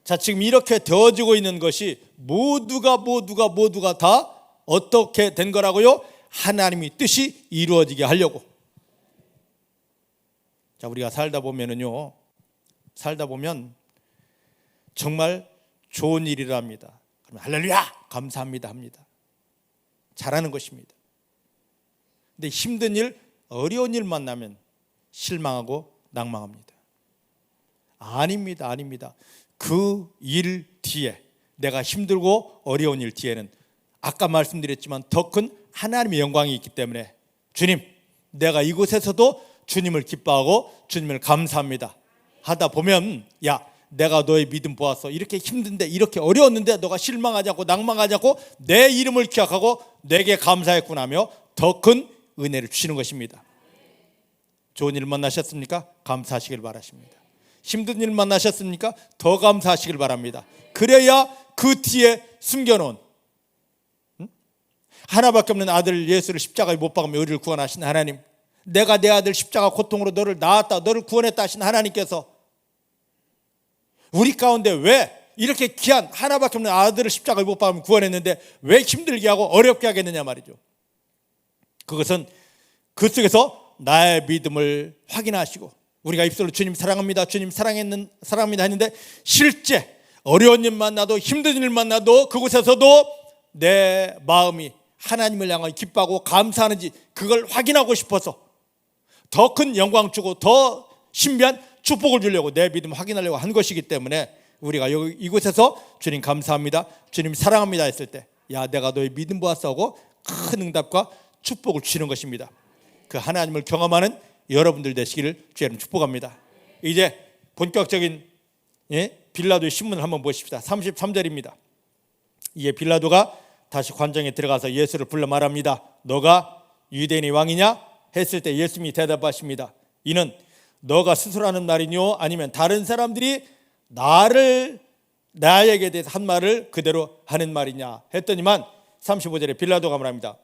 자, 지금 이렇게 되어지고 있는 것이 모두가 다 어떻게 된 거라고요? 하나님이 뜻이 이루어지게 하려고. 자, 우리가 살다 보면 정말 좋은 일이라 합니다. 그러면 할렐루야 감사합니다 합니다. 잘하는 것입니다. 근데 힘든 일, 어려운 일 만나면 실망하고 낭망합니다. 아닙니다. 그 일 뒤에, 내가 힘들고 어려운 일 뒤에는 아까 말씀드렸지만 더 큰 하나님의 영광이 있기 때문에, 주님, 내가 이곳에서도 주님을 기뻐하고 주님을 감사합니다 하다 보면, 야, 내가 너의 믿음 보았어. 이렇게 힘든데, 이렇게 어려웠는데 너가 실망하지 않고 낭망하지 않고 내 이름을 기억하고 내게 감사했구나 하며 더 큰 은혜를 주시는 것입니다. 좋은 일 만나셨습니까? 감사하시길 바라십니다. 힘든 일 만나셨습니까? 더 감사하시길 바랍니다. 그래야 그 뒤에 숨겨놓은 하나밖에 없는 아들 예수를 십자가에 못 박으며 우리를 구원하신 하나님, 내가 내 아들 십자가 고통으로 너를 낳았다, 너를 구원했다 하신 하나님께서 우리 가운데 왜 이렇게 귀한 하나밖에 없는 아들을 십자가에 못 박으며 구원했는데 왜 힘들게 하고 어렵게 하겠느냐 말이죠. 그것은 그 속에서 나의 믿음을 확인하시고, 우리가 입술로 주님 사랑합니다, 주님 사랑합니다 했는데 실제 어려운 일 만나도 힘든 일 만나도 그곳에서도 내 마음이 하나님을 향하여 기뻐하고 감사하는지 그걸 확인하고 싶어서 더 큰 영광 주고 더 신비한 축복을 주려고 내 믿음 확인하려고 한 것이기 때문에 우리가 여기 이곳에서 주님 감사합니다, 주님 사랑합니다 했을 때, 야 내가 너의 믿음 보았어 하고 큰 응답과 축복을 주시는 것입니다. 그 하나님을 경험하는 여러분들 되시기를 주님 축복합니다. 이제 본격적인 빌라도의 신문을 한번 보십시다. 33절입니다. 이에 빌라도가 다시 관정에 들어가서 예수를 불러 말합니다. 너가 유대인의 왕이냐 했을 때 예수님이 대답하십니다. 이는 너가 스스로 하는 말이뇨 아니면 다른 사람들이 나에게 대해서 한 말을 그대로 하는 말이냐 했더니만 35절에 빌라도가 말합니다.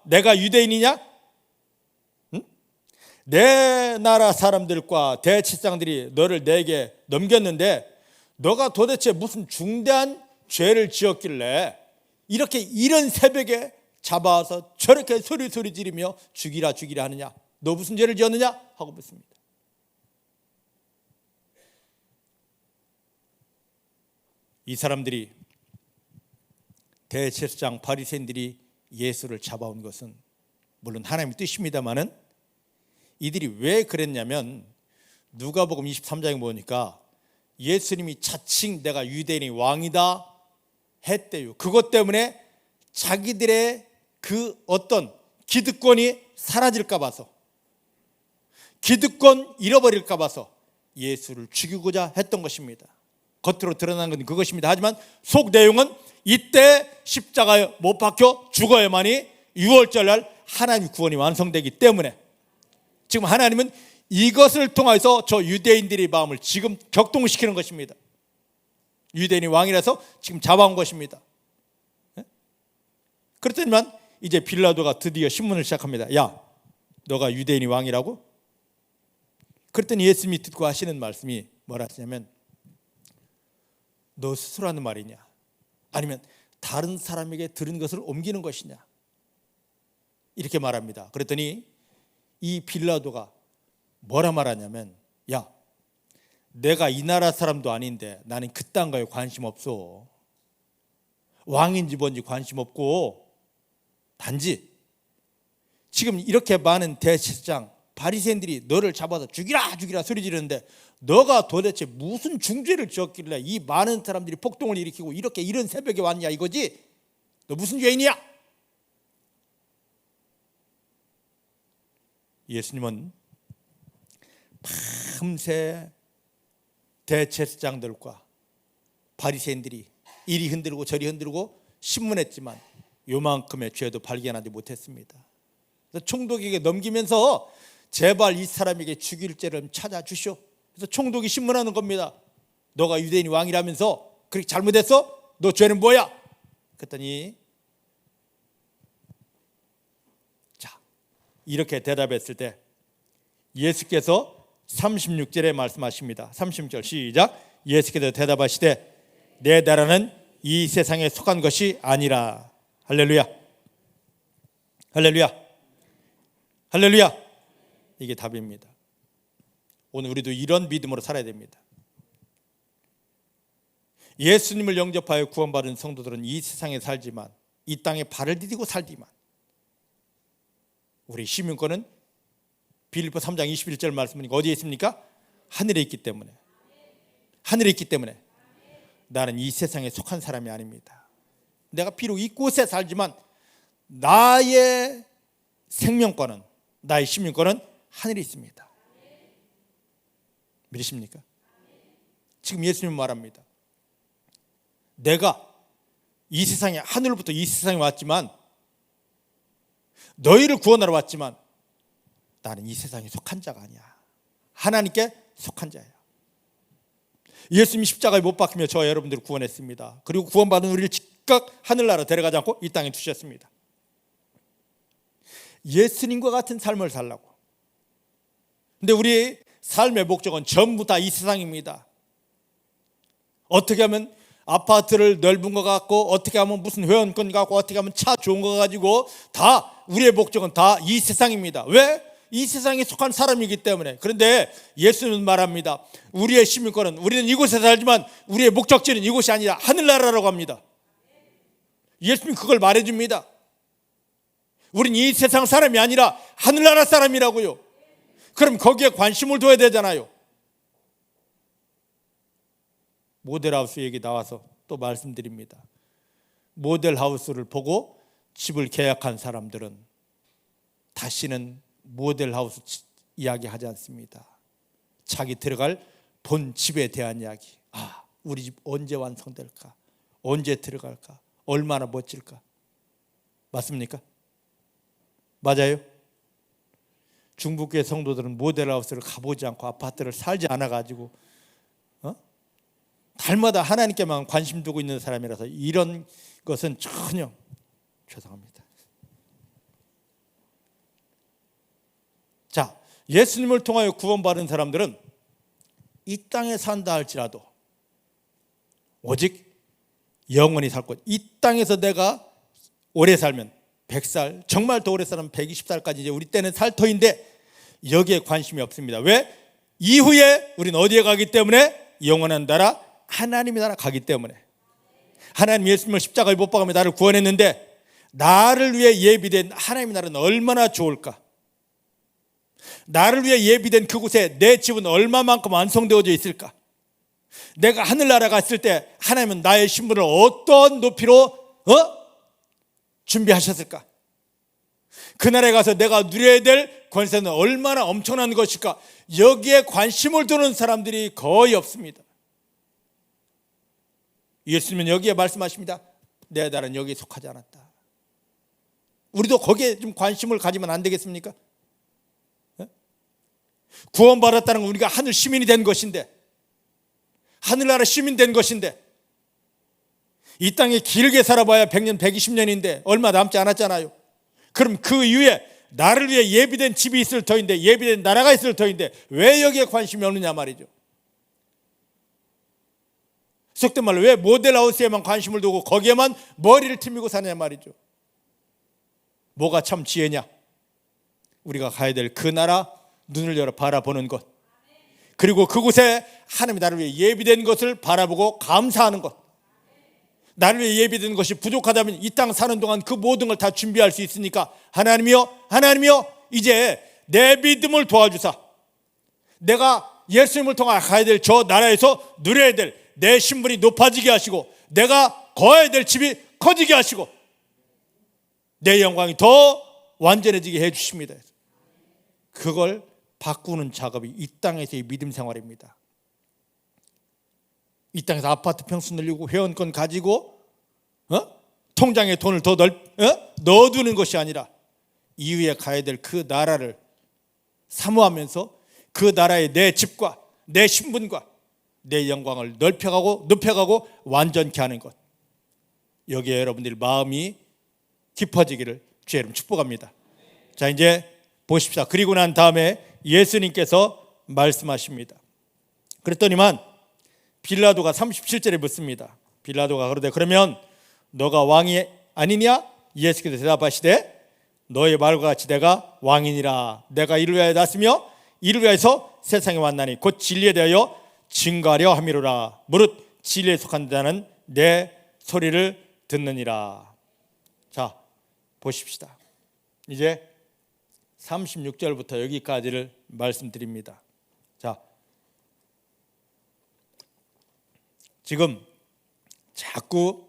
내가 유대인이냐? 내 나라 사람들과 대제사장들이 너를 내게 넘겼는데 너가 도대체 무슨 중대한 죄를 지었길래 이렇게 이른 새벽에 잡아와서 저렇게 소리 지르며 죽이라 하느냐? 너 무슨 죄를 지었느냐? 하고 묻습니다. 이 사람들이, 대제사장 바리새인들이 예수를 잡아온 것은 물론 하나님의 뜻입니다마는 이들이 왜 그랬냐면 누가복음 23장에 보니까 예수님이 자칭 내가 유대인의 왕이다 했대요. 그것 때문에 자기들의 그 어떤 기득권이 사라질까 봐서, 기득권 잃어버릴까 봐서 예수를 죽이고자 했던 것입니다. 겉으로 드러난 건 그것입니다. 하지만 속 내용은 이때 십자가에 못 박혀 죽어야만이 6월절 날 하나님 구원이 완성되기 때문에 지금 하나님은 이것을 통해서 저 유대인들의 마음을 지금 격동시키는 것입니다. 유대인이 왕이라서 지금 잡아온 것입니다. 그렇더니만 이제 빌라도가 드디어 신문을 시작합니다. 야, 너가 유대인이 왕이라고? 그랬더니 예수님이 듣고 하시는 말씀이 뭐라 하시냐면 너 스스로 하는 말이냐 아니면 다른 사람에게 들은 것을 옮기는 것이냐 이렇게 말합니다. 그랬더니 이 빌라도가 뭐라 말하냐면 야, 내가 이 나라 사람도 아닌데 나는 그딴 거에 관심 없어. 왕인지 뭔지 관심 없고 단지 지금 이렇게 많은 대제사장 바리새인들이 너를 잡아서 죽이라 소리 지르는데 너가 도대체 무슨 중죄를 지었길래 이 많은 사람들이 폭동을 일으키고 이렇게 이른 새벽에 왔냐 이거지? 너 무슨 죄인이야? 예수님은 밤새 대제사장들과 바리새인들이 이리 흔들고 저리 흔들고 신문했지만 요만큼의 죄도 발견하지 못했습니다. 총독에게 넘기면서 제발 이 사람에게 죽일 죄를 찾아주시오. 그래서 총독이 신문하는 겁니다. 너가 유대인이 왕이라면서 그렇게 잘못했어? 너 죄는 뭐야? 그랬더니 자, 이렇게 대답했을 때 예수께서 36절에 말씀하십니다. 36절 시작. 예수께서 대답하시되 내 나라는 이 세상에 속한 것이 아니라. 할렐루야, 할렐루야, 할렐루야. 이게 답입니다. 오늘 우리도 이런 믿음으로 살아야 됩니다. 예수님을 영접하여 구원받은 성도들은 이 세상에 살지만, 이 땅에 발을 디디고 살지만, 우리 시민권은 빌립보 3장 21절 말씀은 어디에 있습니까? 하늘에 있기 때문에, 하늘에 있기 때문에 나는 이 세상에 속한 사람이 아닙니다. 내가 비록 이곳에 살지만 나의 생명권은, 나의 시민권은 하늘에 있습니다. 믿으십니까? 지금 예수님은 말합니다. 내가 이 세상에, 하늘로부터 이 세상에 왔지만, 너희를 구원하러 왔지만 나는 이 세상에 속한 자가 아니야. 하나님께 속한 자야. 예수님이 십자가에 못 박히며 저와 여러분들을 구원했습니다. 그리고 구원받은 우리를 즉각 하늘나라 데려가지 않고 이 땅에 두셨습니다. 예수님과 같은 삶을 살라고. 근데 우리의 삶의 목적은 전부 다 이 세상입니다. 어떻게 하면 아파트를 넓은 거 갖고, 어떻게 하면 무슨 회원권 갖고, 어떻게 하면 차 좋은 거 가지고, 다 우리의 목적은 다 이 세상입니다. 왜? 이 세상에 속한 사람이기 때문에. 그런데 예수님은 말합니다. 우리의 시민권은, 우리는 이곳에 살지만 우리의 목적지는 이곳이 아니라 하늘나라라고 합니다. 예수님이 그걸 말해줍니다. 우린 이 세상 사람이 아니라 하늘나라 사람이라고요. 그럼 거기에 관심을 둬야 되잖아요. 모델하우스 얘기 나와서 또 말씀드립니다. 모델하우스를 보고 집을 계약한 사람들은 다시는 모델하우스 이야기하지 않습니다. 자기 들어갈 본 집에 대한 이야기. 우리 집 언제 완성될까? 언제 들어갈까? 얼마나 멋질까? 맞습니까? 맞아요? 중국계 성도들은 모델하우스를 가보지 않고 아파트를 살지 않아가지고 달마다 하나님께만 관심 두고 있는 사람이라서 이런 것은 전혀 죄송합니다. 자, 예수님을 통하여 구원받은 사람들은 이 땅에 산다 할지라도 오직 영원히 살 것. 이 땅에서 내가 오래 살면 100살, 정말 더 오래 살면 120살까지 이제 우리 때는 살 터인데 여기에 관심이 없습니다. 왜? 이후에 우리는 어디에 가기 때문에? 영원한 나라, 하나님의 나라 가기 때문에. 하나님 예수님을 십자가에 못 박으며 나를 구원했는데 나를 위해 예비된 하나님의 나라는 얼마나 좋을까? 나를 위해 예비된 그곳에 내 집은 얼마만큼 완성되어져 있을까? 내가 하늘나라 갔을 때 하나님은 나의 신분을 어떤 높이로 준비하셨을까? 그 나라에 가서 내가 누려야 될 권세는 얼마나 엄청난 것일까? 여기에 관심을 두는 사람들이 거의 없습니다. 예수님은 여기에 말씀하십니다. 내 나라는 여기에 속하지 않았다. 우리도 거기에 좀 관심을 가지면 안 되겠습니까? 구원받았다는 건 우리가 하늘 시민이 된 것인데, 하늘나라 시민 된 것인데, 이 땅에 길게 살아봐야 100년, 120년인데 얼마 남지 않았잖아요. 그럼 그 이후에 나를 위해 예비된 집이 있을 터인데, 예비된 나라가 있을 터인데 왜 여기에 관심이 없느냐 말이죠. 속된 말로 왜 모델하우스에만 관심을 두고 거기에만 머리를 튕기고 사냐 말이죠. 뭐가 참 지혜냐? 우리가 가야 될 그 나라 눈을 열어 바라보는 것, 그리고 그곳에 하나님이 나를 위해 예비된 것을 바라보고 감사하는 것. 나를 위해 예비된 것이 부족하다면 이 땅 사는 동안 그 모든 걸 다 준비할 수 있으니까 하나님이여 이제 내 믿음을 도와주사 내가 예수님을 통해 가야 될 저 나라에서 누려야 될 내 신분이 높아지게 하시고 내가 거해야 될 집이 커지게 하시고 내 영광이 더 완전해지게 해주십니다. 그걸 바꾸는 작업이 이 땅에서의 믿음 생활입니다. 이 땅에서 아파트 평수 늘리고 회원권 가지고 통장에 돈을 더 넣어두는 것이 아니라 이후에 가야 될 그 나라를 사모하면서 그 나라의 내 집과 내 신분과 내 영광을 높여가고 완전케 하는 것. 여기에 여러분들이 마음이 깊어지기를 주의 이름 축복합니다. 자, 이제 보십시오. 그리고 난 다음에 예수님께서 말씀하십니다. 그랬더니만 빌라도가 37절에 묻습니다. 빌라도가 그러되 그러면 너가 왕이 아니냐? 예수께서 대답하시되 너의 말과 같이 내가 왕이니라. 내가 이를 위하여 났으며 이를 위하여서 세상에 왔나니 곧 진리에 대하여 증거하려 함이로라. 무릇 진리에 속한 자는 내 소리를 듣느니라. 자, 보십시다. 이제 36절부터 여기까지를 말씀드립니다. 자, 지금 자꾸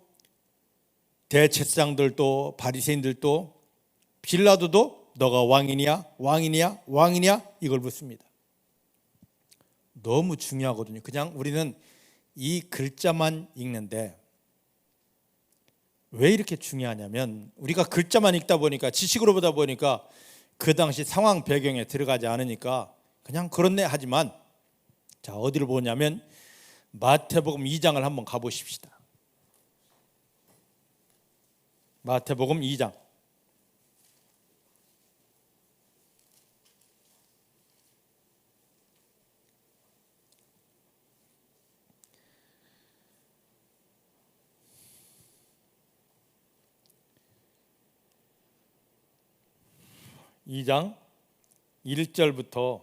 대제사장들도 바리새인들도 빌라도도 너가 왕이냐 이걸 묻습니다. 너무 중요하거든요. 그냥 우리는 이 글자만 읽는데 왜 이렇게 중요하냐면 우리가 글자만 읽다 보니까 지식으로 보다 보니까 그 당시 상황 배경에 들어가지 않으니까 그냥 그렇네 하지만 자, 어디를 보냐면 마태복음 2장을 한번 가보십시다. 마태복음 2장. 이 장 1절부터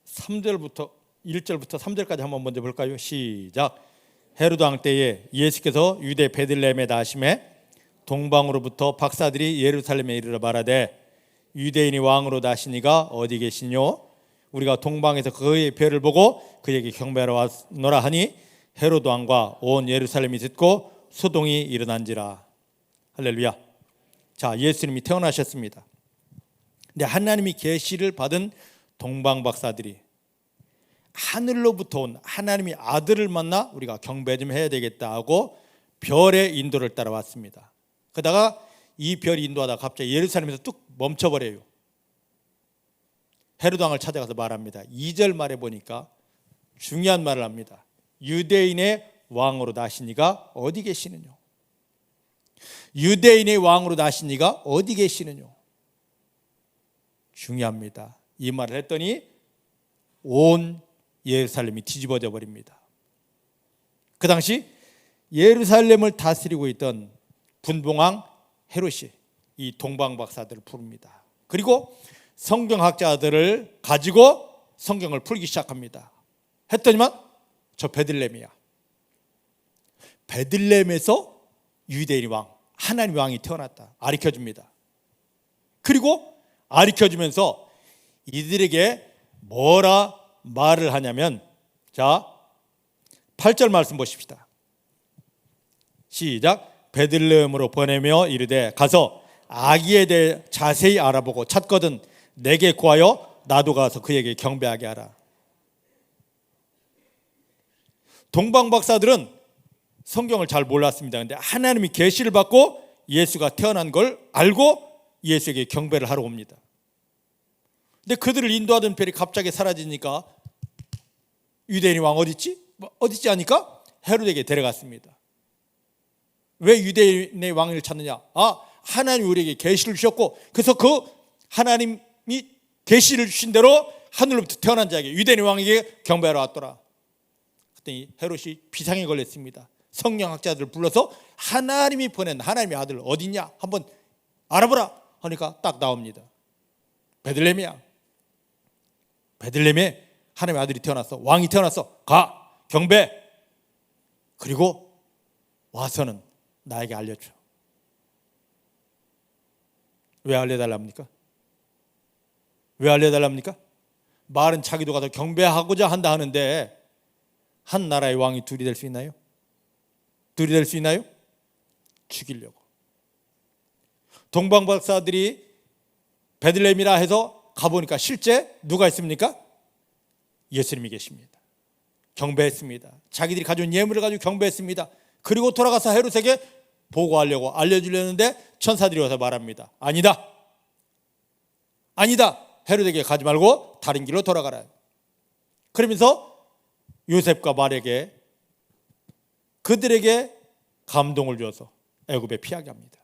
3절부터 1절부터 3절까지 한번 먼저 볼까요? 시작. 헤로드 왕 때에 예수께서 유대 베들레헴에 나심에 동방으로부터 박사들이 예루살렘에 이르러 말하되 유대인이 왕으로 나시니가 어디 계시뇨? 우리가 동방에서 그의 별을 보고 그에게 경배하러 왔노라 하니 헤로드 왕과 온 예루살렘이 듣고 소동이 일어난지라. 할렐루야. 자, 예수님이 태어나셨습니다. 근데 하나님이 계시를 받은 동방 박사들이 하늘로부터 온 하나님의 아들을 만나 우리가 경배 좀 해야 되겠다 하고 별의 인도를 따라왔습니다. 그러다가 이 별이 인도하다 갑자기 예루살렘에서 뚝 멈춰버려요. 헤로드 왕을 찾아가서 말합니다. 2절 말에 보니까 중요한 말을 합니다. 유대인의 왕으로 나시니가 어디 계시느냐? 유대인의 왕으로 나시니가 어디 계시느냐? 중요합니다. 이 말을 했더니 온 예루살렘이 뒤집어져 버립니다. 그 당시 예루살렘을 다스리고 있던 분봉왕 헤롯이 이 동방 박사들을 부릅니다. 그리고 성경학자들을 가지고 성경을 풀기 시작합니다. 했더니만 저 베들레헴이야. 베들레헴에서 유대인 왕, 하나님 왕이 태어났다. 가르쳐줍니다. 그리고 가르쳐주면서 이들에게 뭐라 말을 하냐면, 자 8절 말씀 보십시다. 시작. 베들레헴으로 보내며 이르되 가서 아기에 대해 자세히 알아보고 찾거든 내게 구하여 나도 가서 그에게 경배하게 하라. 동방 박사들은 성경을 잘 몰랐습니다. 근데 하나님이 계시를 받고 예수가 태어난 걸 알고 예수에게 경배를 하러 옵니다. 근데 그들을 인도하던 별이 갑자기 사라지니까 유대인의 왕 어딨지? 어딨지 하니까 헤롯에게 데려갔습니다. 왜 유대인의 왕을 찾느냐? 하나님이 우리에게 계시를 주셨고 그래서 그 하나님이 계시를 주신 대로 하늘로부터 태어난 자에게 유대인의 왕에게 경배하러 왔더라. 그랬더니 헤롯이 비상에 걸렸습니다. 성경학자들을 불러서 하나님이 보낸 하나님의 아들 어디냐 한번 알아보라 하니까 딱 나옵니다. 베들레헴이야. 베들레헴에 하나님의 아들이 태어났어. 왕이 태어났어. 가 경배. 그리고 와서는 나에게 알려줘. 왜 알려달랍니까? 왜 알려달랍니까? 말은 자기도 가서 경배하고자 한다 하는데 한 나라의 왕이 둘이 될 수 있나요? 둘이 될 수 있나요? 죽이려고. 동방 박사들이 베들레헴이라 해서 가보니까 실제 누가 있습니까? 예수님이 계십니다. 경배했습니다. 자기들이 가져온 예물을 가지고 경배했습니다. 그리고 돌아가서 헤롯에게 보고하려고 알려주려는데 천사들이 와서 말합니다. 아니다. 아니다. 헤롯에게 가지 말고 다른 길로 돌아가라. 그러면서 요셉과 마리아에게 그들에게 감동을 주어서 애굽에 피하게 합니다.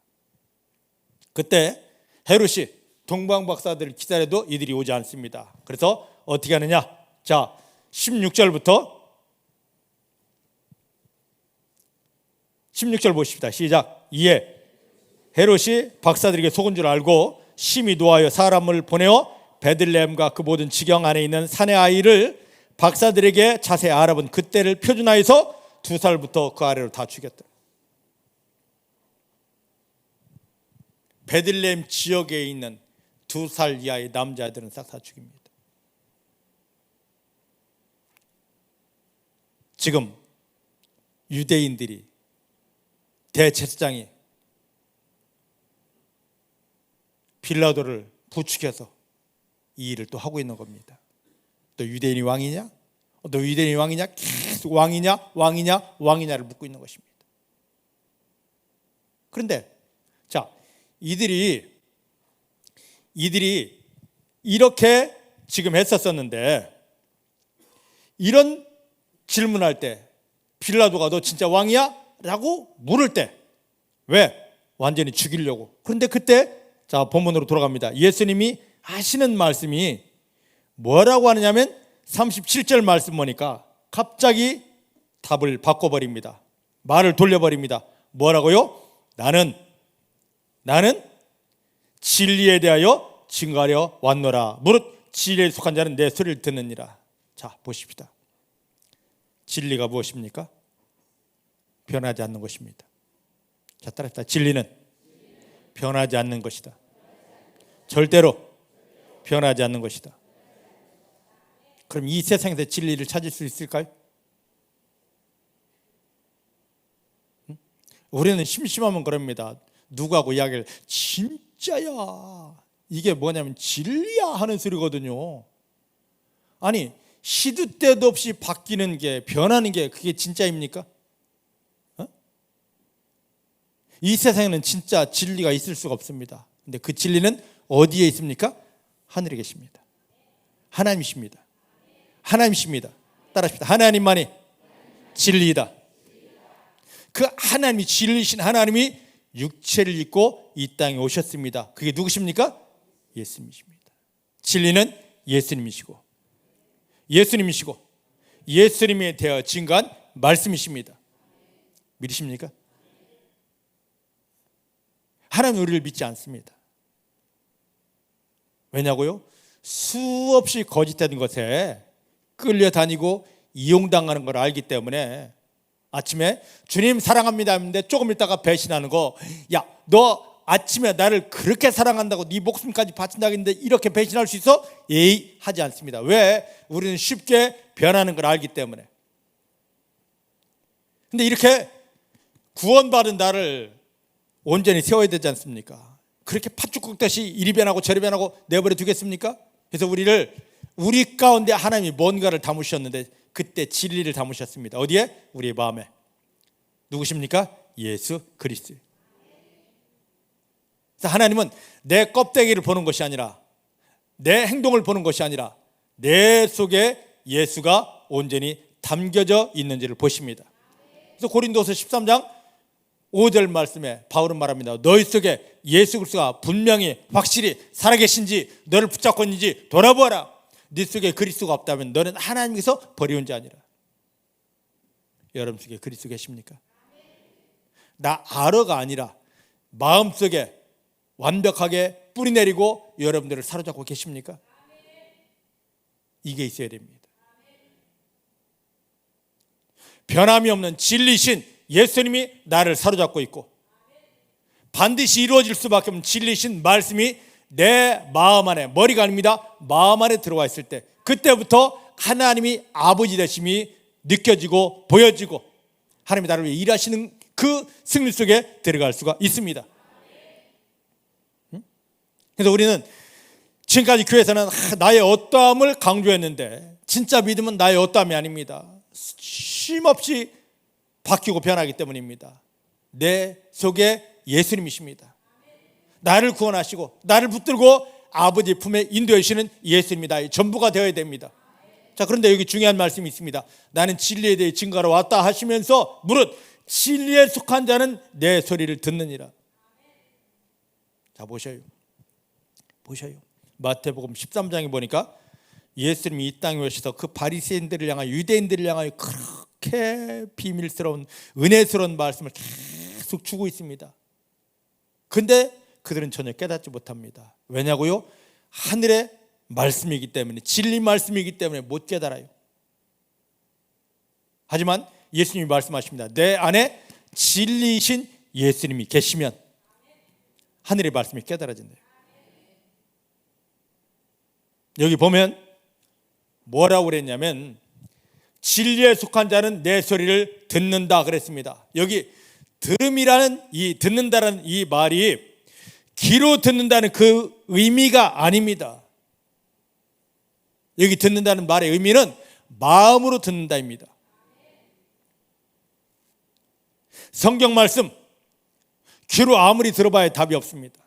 그때 헤롯이 동방 박사들을 기다려도 이들이 오지 않습니다. 그래서 어떻게 하느냐? 자, 16절 보십시다. 시작. 이에 헤롯이 박사들에게 속은 줄 알고 심히 노하여 사람을 보내어 베들레헴과 그 모든 지경 안에 있는 산의 아이를 박사들에게 자세히 알아본 그때를 표준화해서 2살부터 그 아래로 다 죽였다. 베들레헴 지역에 있는 2살 이하의 남자들은 싹 다 죽입니다. 지금 유대인들이 대제사장이 빌라도를 부추겨서 이 일을 또 하고 있는 겁니다. 또 유대인이 왕이냐? 또 유대인이 왕이냐? 계속 왕이냐를 묻고 있는 것입니다. 그런데 자, 이들이 이렇게 지금 했었었는데 이런 질문할 때 빌라도가 너 진짜 왕이야? 라고 물을 때 왜? 완전히 죽이려고. 그런데 그때 자 본문으로 돌아갑니다. 예수님이 하시는 말씀이 뭐라고 하느냐면 37절 말씀 보니까 갑자기 답을 바꿔버립니다. 말을 돌려버립니다. 뭐라고요? 나는 진리에 대하여 증거하려 왔노라. 무릇 진리에 속한 자는 내 소리를 듣느니라. 자 보십시다. 진리가 무엇입니까? 변하지 않는 것입니다. 자 따라합시다. 진리는 변하지 않는 것이다. 절대로 변하지 않는 것이다. 그럼 이 세상에서 진리를 찾을 수 있을까요? 우리는 심심하면 그럽니다. 누구하고 이야기를 진짜야 이게 뭐냐면 진리야 하는 소리거든요. 아니 시도 때도 없이 바뀌는 게 변하는 게 그게 진짜입니까? 이 세상에는 진짜 진리가 있을 수가 없습니다. 근데 그 진리는 어디에 있습니까? 하늘에 계십니다. 하나님이십니다. 하나님이십니다. 따라합시다. 하나님만이 진리이다. 그 하나님이 진리신 하나님이 육체를 입고 이 땅에 오셨습니다. 그게 누구십니까? 예수님이십니다. 진리는 예수님이시고 예수님에 대하여 증거한 말씀이십니다. 믿으십니까? 하나님 우리를 믿지 않습니다. 왜냐고요? 수없이 거짓된 것에 끌려다니고 이용당하는 걸 알기 때문에 아침에 주님 사랑합니다 했는데 조금 있다가 배신하는 거, 야 너 아침에 나를 그렇게 사랑한다고 네 목숨까지 바친다고 했는데 이렇게 배신할 수 있어? 에이 하지 않습니다. 왜? 우리는 쉽게 변하는 걸 알기 때문에. 근데 이렇게 구원받은 나를 온전히 세워야 되지 않습니까? 그렇게 팥죽 굽듯이 이리 변하고 저리 변하고 내버려 두겠습니까? 그래서 우리 가운데 하나님이 뭔가를 담으셨는데 그때 진리를 담으셨습니다. 어디에? 우리의 마음에. 누구십니까? 예수 그리스도. 그래서 하나님은 내 껍데기를 보는 것이 아니라 내 행동을 보는 것이 아니라 내 속에 예수가 온전히 담겨져 있는지를 보십니다. 그래서 고린도서 13장 5절 말씀에 바울은 말합니다. 너희 속에 예수 그리스도가 분명히 확실히 살아계신지 너를 붙잡고 있는지 돌아보아라. 네 속에 그리스도가 없다면 너는 하나님께서 버려온 자 아니라. 여러분 속에 그리스도 계십니까? 나 알어가 아니라 마음속에 완벽하게 뿌리내리고 여러분들을 사로잡고 계십니까? 이게 있어야 됩니다. 변함이 없는 진리신 예수님이 나를 사로잡고 있고 반드시 이루어질 수밖에 없는 진리신 말씀이 내 마음 안에, 머리가 아닙니다, 마음 안에 들어와 있을 때 그때부터 하나님이 아버지 되심이 느껴지고 보여지고 하나님이 나를 위해 일하시는 그 승리 속에 들어갈 수가 있습니다. 그래서 우리는 지금까지 교회에서는 나의 어떠함을 강조했는데 진짜 믿음은 나의 어떠함이 아닙니다. 쉼없이 바뀌고 변하기 때문입니다. 내 속에 예수님이십니다. 나를 구원하시고 나를 붙들고 아버지 품에 인도해 주시는 예수님이 나의 전부가 되어야 됩니다. 자, 그런데 여기 중요한 말씀이 있습니다. 나는 진리에 대해 증거하러 왔다 하시면서 무릇 진리에 속한 자는 내 소리를 듣느니라. 자, 보셔요. 마태복음 13장에 보니까 예수님이 이 땅에 오셔서 그 바리새인들을 향하여 유대인들을 향하여 그렇게 비밀스러운 은혜스러운 말씀을 계속 주고 있습니다. 근데 그들은 전혀 깨닫지 못합니다. 왜냐고요? 하늘의 말씀이기 때문에, 진리 말씀이기 때문에 못 깨달아요. 하지만 예수님이 말씀하십니다. 내 안에 진리이신 예수님이 계시면 하늘의 말씀이 깨달아진대요. 여기 보면 뭐라고 그랬냐면 진리에 속한 자는 내 소리를 듣는다 그랬습니다. 여기 들음이라는 이 듣는다라는 이 말이 귀로 듣는다는 그 의미가 아닙니다. 여기 듣는다는 말의 의미는 마음으로 듣는다입니다. 성경 말씀 귀로 아무리 들어봐야 답이 없습니다.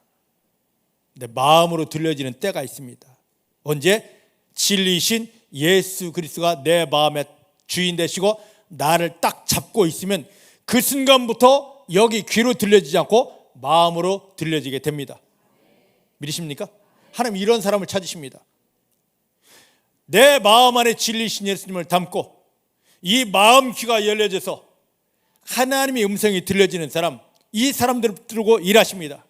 근데 마음으로 들려지는 때가 있습니다. 언제? 진리이신 예수 그리스도가 내 마음에 주인 되시고 나를 딱 잡고 있으면 그 순간부터 여기 귀로 들려지지 않고 마음으로 들려지게 됩니다. 믿으십니까? 하나님 이런 사람을 찾으십니다. 내 마음 안에 진리신 예수님을 담고 이 마음 귀가 열려져서 하나님의 음성이 들려지는 사람, 이 사람들을 두고 일하십니다.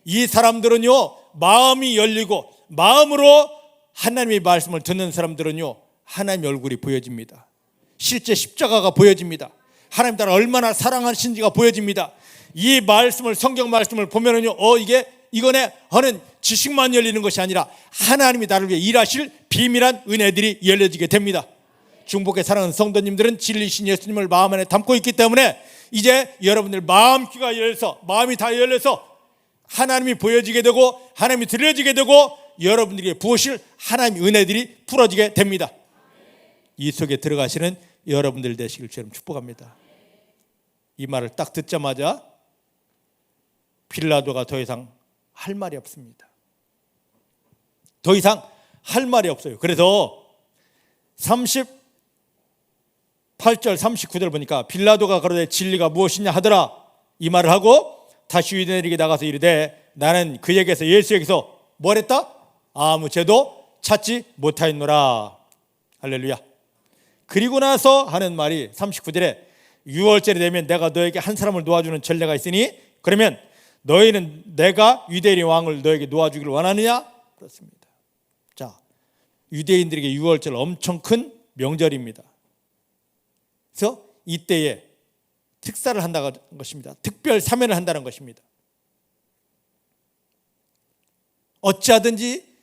이 사람들은요, 마음이 열리고 마음으로 하나님의 말씀을 듣는 사람들은요, 하나님의 얼굴이 보여집니다. 실제 십자가가 보여집니다. 하나님 나를 얼마나 사랑하신지가 보여집니다. 이 말씀을, 성경 말씀을 보면은요, 이거네 하는 지식만 열리는 것이 아니라 하나님이 나를 위해 일하실 비밀한 은혜들이 열려지게 됩니다. 중복의 사랑하는 성도님들은 진리신 예수님을 마음 안에 담고 있기 때문에 이제 여러분들 마음 귀가 열려서, 마음이 다 열려서 하나님이 보여지게 되고 하나님이 들려지게 되고 여러분들에게 부으실 하나님의 은혜들이 풀어지게 됩니다. 이 속에 들어가시는 여러분들 되시길 주님 축복합니다. 이 말을 딱 듣자마자 빌라도가 더 이상 할 말이 없습니다. 더 이상 할 말이 없어요. 그래서 38절 39절 보니까 빌라도가 가로되 진리가 무엇이냐 하더라 이 말을 하고 다시 유대인에게 나가서 이르되 나는 그에게서 예수에게서 뭘 했다? 아무 죄도 찾지 못하였노라. 할렐루야. 그리고 나서 하는 말이 39절에 6월절이 되면 내가 너에게 한 사람을 놓아주는 전례가 있으니 그러면 너희는 내가 유대인의 왕을 너에게 놓아주기를 원하느냐? 그렇습니다. 자, 유대인들에게 6월절 엄청 큰 명절입니다. 그래서 이때에 특사를 한다는 것입니다. 특별 사면을 한다는 것입니다. 어찌하든지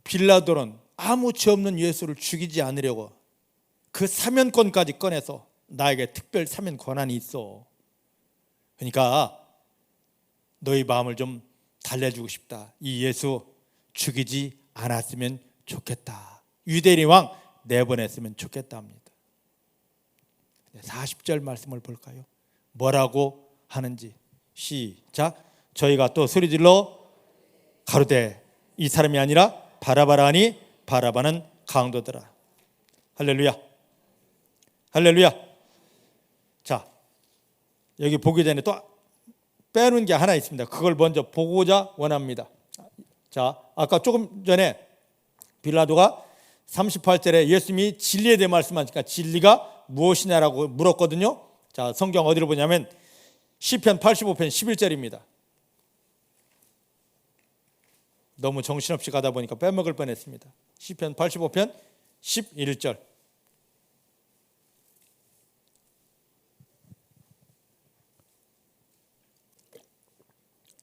빌라도는 아무 죄 없는 예수를 죽이지 않으려고 그 사면권까지 꺼내서 나에게 특별 사면 권한이 있어. 그러니까 너희 마음을 좀 달래주고 싶다. 이 예수 죽이지 않았으면 좋겠다. 유대인의 왕 내보냈으면 좋겠다 합니다. 40절 말씀을 볼까요? 뭐라고 하는지 시작. 저희가 또 소리질러 가로되 이 사람이 아니라 바라바라 하니 바라바는 강도더라. 할렐루야. 할렐루야. 자, 여기 보기 전에 또 빼놓은 게 하나 있습니다. 그걸 먼저 보고자 원합니다. 자, 아까 조금 전에 빌라도가 38절에 예수님이 진리에 대해 말씀하니까 진리가 무엇이냐라고 물었거든요. 자, 성경 어디로 보냐면 시편 85편 11절입니다. 너무 정신없이 가다 보니까 빼먹을 뻔했습니다. 시편 85편 11절.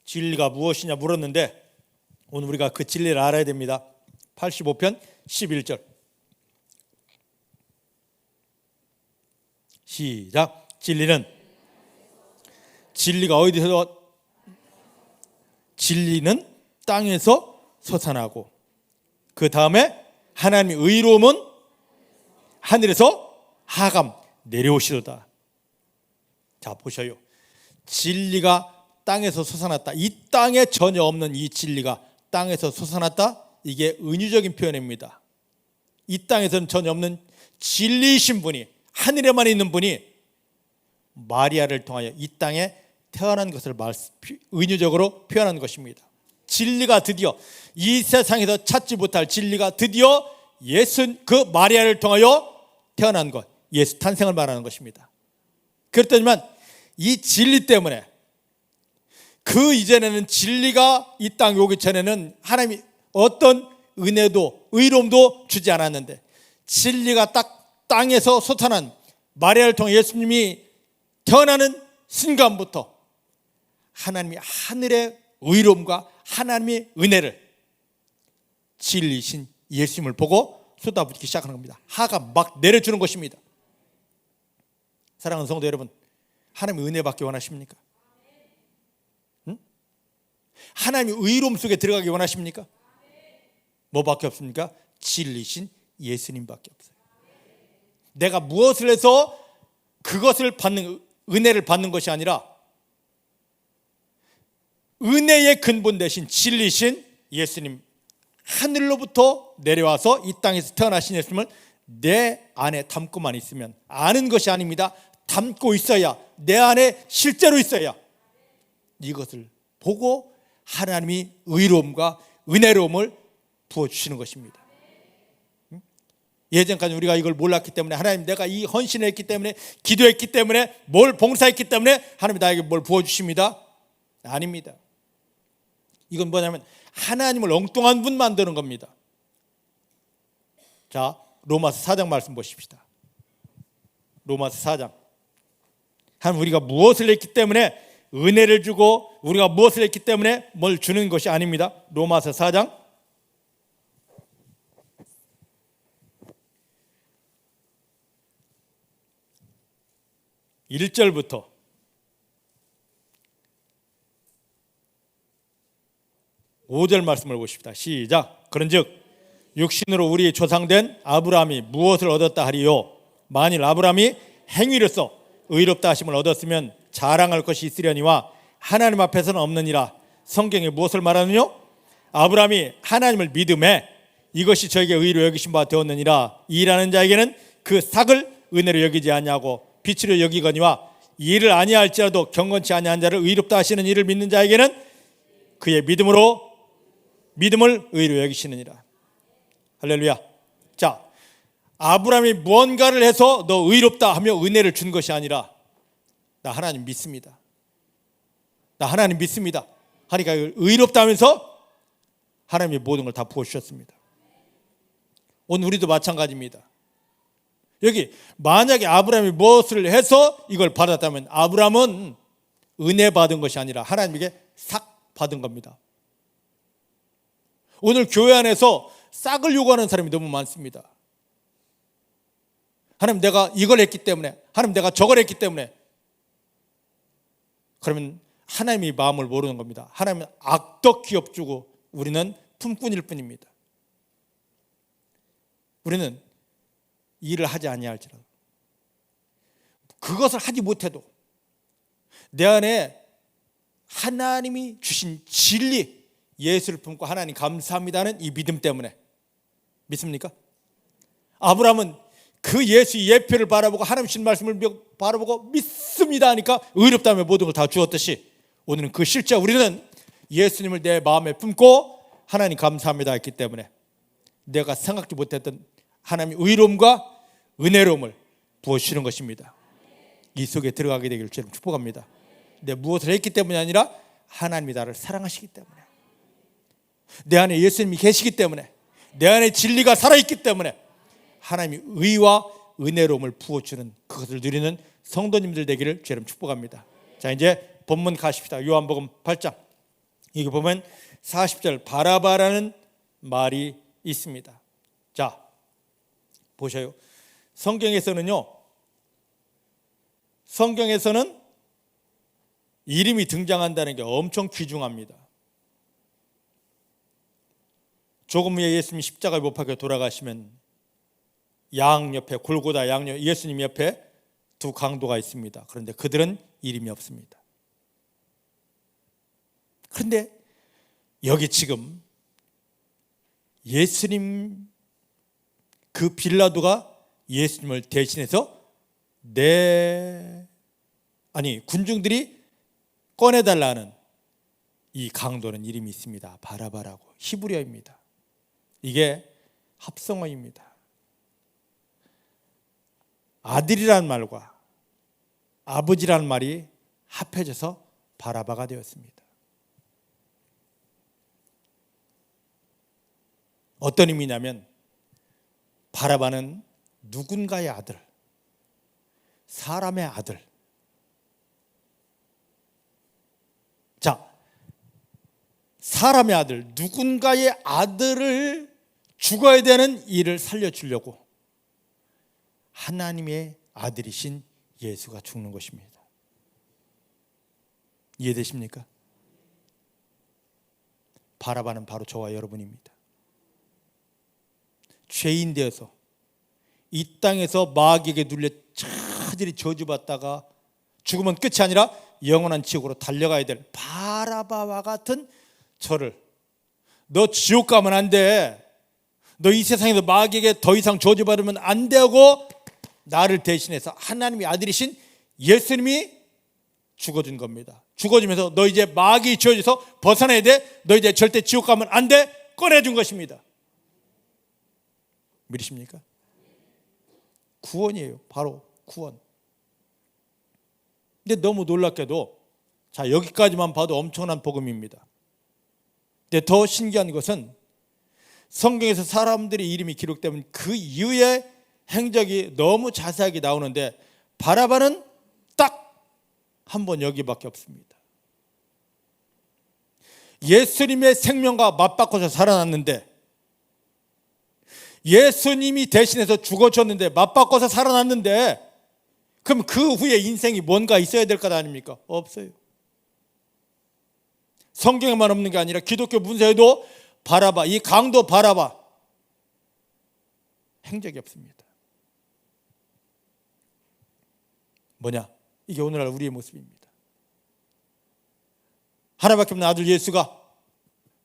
진리가 무엇이냐 물었는데 오늘 우리가 그 진리를 알아야 됩니다. 85편 11절 시작. 진리가 어디서? 진리는 땅에서 솟아나고 그 다음에 하나님의 의로움은 하늘에서 하감 내려오시도다. 자, 보셔요. 진리가 땅에서 솟아났다. 이 땅에 전혀 없는 이 진리가 땅에서 솟아났다. 이게 은유적인 표현입니다. 이 땅에서는 전혀 없는 진리이신 분이, 하늘에만 있는 분이 마리아를 통하여 이 땅에 태어난 것을 은유적으로 표현한 것입니다. 진리가 드디어 이 세상에서 찾지 못할 진리가 드디어 예수 그 마리아를 통하여 태어난 것, 예수 탄생을 말하는 것입니다. 그렇다면 이 진리 때문에 그 이전에는 진리가 이 땅에 오기 전에는 하나님이 어떤 은혜도 의로움도 주지 않았는데 진리가 딱 땅에서 솟아난 마리아를 통해 예수님이 태어나는 순간부터 하나님이 하늘의 의로움과 하나님의 은혜를 진리신 예수님을 보고 쏟아붓기 시작하는 겁니다. 하가 막 내려주는 것입니다. 사랑하는 성도 여러분, 하나님의 은혜 받기 원하십니까? 응? 하나님의 의로움 속에 들어가기 원하십니까? 뭐밖에 없습니까? 진리신 예수님밖에 없어요. 내가 무엇을 해서 그것을 받는, 은혜를 받는 것이 아니라 은혜의 근본 대신 진리신 예수님, 하늘로부터 내려와서 이 땅에서 태어나신 예수님을 내 안에 담고만 있으면, 아는 것이 아닙니다. 담고 있어야, 내 안에 실제로 있어야 이것을 보고 하나님이 의로움과 은혜로움을 부어주시는 것입니다. 예전까지 우리가 이걸 몰랐기 때문에, 하나님 내가 이 헌신을 했기 때문에, 기도했기 때문에, 뭘 봉사했기 때문에 하나님이 나에게 뭘 부어주십니다. 아닙니다. 이건 뭐냐면 하나님을 엉뚱한 분 만드는 겁니다. 자, 로마서 4장 말씀 보십시다. 로마서 4장. 하나님 우리가 무엇을 했기 때문에 은혜를 주고, 우리가 무엇을 했기 때문에 뭘 주는 것이 아닙니다. 로마서 4장 1절부터 5절 말씀을 보십시다. 시작. 그런즉 육신으로 우리 조상된 아브라함이 무엇을 얻었다 하리요? 만일 아브라함이 행위로서 의롭다 하심을 얻었으면 자랑할 것이 있으려니와 하나님 앞에서는 없느니라. 성경에 무엇을 말하느냐? 아브라함이 하나님을 믿음에 이것이 저에게 의로 여기신 바 되었느니라. 일하는 자에게는 그 삭을 은혜로 여기지 아니하고 빛으로 여기거니와 일을 아니할지라도 경건치 아니한 자를 의롭다 하시는 이를 믿는 자에게는 그의 믿음을 의로 여기시느니라. 할렐루야. 자, 아브라함이 무언가를 해서 너 의롭다 하며 은혜를 준 것이 아니라, 나 하나님 믿습니다, 나 하나님 믿습니다 하니까 의롭다 하면서 하나님이 모든 걸 다 부어주셨습니다. 오늘 우리도 마찬가지입니다. 여기 만약에 아브라함이 무엇을 해서 이걸 받았다면, 아브라함은 은혜 받은 것이 아니라 하나님에게 삭 받은 겁니다. 오늘 교회 안에서 싹을 요구하는 사람이 너무 많습니다. 하나님 내가 이걸 했기 때문에, 하나님 내가 저걸 했기 때문에. 그러면 하나님이 마음을 모르는 겁니다. 하나님은 악덕 기업 주고 우리는 품꾼일 뿐입니다. 우리는 일을 하지 아니할지라도, 그것을 하지 못해도 내 안에 하나님이 주신 진리, 예수를 품고 하나님 감사합니다는 이 믿음 때문에. 믿습니까? 아브라함은 그 예수의 예표를 바라보고 하나님 주신 말씀을 바라보고 믿습니다 하니까 의롭다며 모든 걸 다 주었듯이, 오늘은 그 실제 우리는 예수님을 내 마음에 품고 하나님 감사합니다 했기 때문에 내가 생각지 못했던 하나님의 의로움과 은혜로움을 부어주시는 것입니다. 이 속에 들어가게 되기를 주님 축복합니다. 내 무엇을 했기 때문이 아니라 하나님이 나를 사랑하시기 때문에, 내 안에 예수님이 계시기 때문에, 내 안에 진리가 살아있기 때문에 하나님이 의와 은혜로움을 부어주는 그것을 누리는 성도님들 되기를 주님 축복합니다. 자, 이제 본문 가십시다. 요한복음 8장. 여기 보면 40절 바라바라는 말이 있습니다. 자, 보셔요. 성경에서는 이름이 등장한다는 게 엄청 귀중합니다. 조금 후에 예수님이 십자가에 못 박혀 돌아가시면 양 옆에, 골고다 양 옆에, 예수님 옆에 두 강도가 있습니다. 그런데 그들은 이름이 없습니다. 그런데 여기 지금 예수님, 그 빌라도가 예수님을 대신해서 군중들이 꺼내달라는 이 강도는 이름이 있습니다. 바라바라고, 히브리어입니다. 이게 합성어입니다. 아들이라는 말과 아버지라는 말이 합해져서 바라바가 되었습니다. 어떤 의미냐면, 바라바는 누군가의 아들, 사람의 아들. 자, 사람의 아들, 누군가의 아들을 죽어야 되는 이를 살려주려고 하나님의 아들이신 예수가 죽는 것입니다. 이해되십니까? 바라바는 바로 저와 여러분입니다. 죄인 되어서 이 땅에서 마귀에게 눌려 차질이 저주받다가 죽으면 끝이 아니라 영원한 지옥으로 달려가야 될 바라바와 같은 저를, 너 지옥 가면 안 돼, 너 이 세상에서 마귀에게 더 이상 저주받으면 안 되고 나를 대신해서 하나님의 아들이신 예수님이 죽어준 겁니다. 죽어주면서 너 이제 마귀 지어져서 벗어나야 돼. 너 이제 절대 지옥 가면 안 돼. 꺼내준 것입니다. 믿으십니까? 구원이에요. 바로 구원. 근데 너무 놀랍게도 자, 여기까지만 봐도 엄청난 복음입니다. 근데 더 신기한 것은 성경에서 사람들의 이름이 기록되면 그 이후의 행적이 너무 자세하게 나오는데 바라바는 딱 한 번 여기밖에 없습니다. 예수님의 생명과 맞바꿔서 살아났는데, 예수님이 대신해서 죽어줬는데, 맞바꿔서 살아났는데, 그럼 그 후에 인생이 뭔가 있어야 될 것 아닙니까? 없어요. 성경에만 없는 게 아니라 기독교 문서에도 바라바, 이 강도 바라바 행적이 없습니다. 뭐냐? 이게 오늘날 우리의 모습입니다. 하나밖에 없는 아들 예수가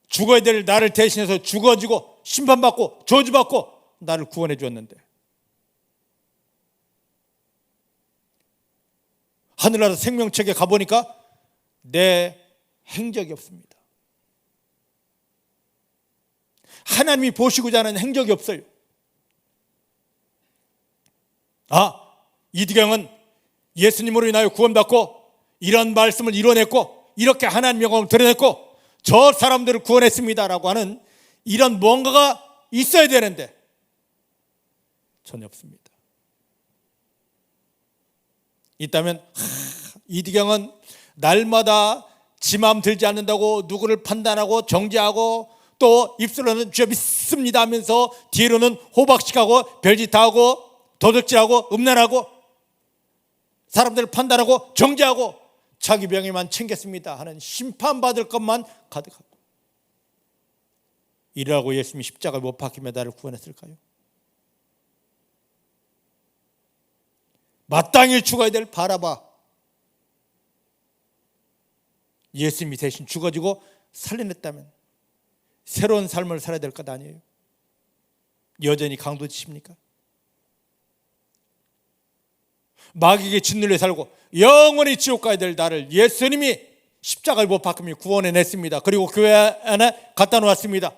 죽어야 될 나를 대신해서 죽어지고 심판받고 저주받고 나를 구원해 주었는데, 하늘나라 생명책에 가보니까 내 행적이 없습니다. 하나님이 보시고자 하는 행적이 없어요. 이디경은 예수님으로 인하여 구원받고 이런 말씀을 이뤄냈고 이렇게 하나님의 영광을 드러냈고 저 사람들을 구원했습니다라고 하는 이런 뭔가가 있어야 되는데 전혀 없습니다. 있다면 이디경은 날마다 지 마음 들지 않는다고 누구를 판단하고 정죄하고 또 입술로는 주여 믿습니다 하면서 뒤로는 호박식하고 별짓하고 도둑질하고 음란하고 사람들을 판단하고 정죄하고 자기 병에만 챙겼습니다 하는 심판받을 것만 가득하고, 이라고 예수님이 십자가에 못 박히며 나를 구원했을까요? 마땅히 죽어야 될 바라바, 예수님이 대신 죽어지고 살려냈다면 새로운 삶을 살아야 될 것 아니에요? 여전히 강도짓입니까? 마귀에게 짓눌려 살고 영원히 지옥 가야 될 나를 예수님이 십자가에 못 박히며 구원해냈습니다. 그리고 교회 안에 갖다 놓았습니다.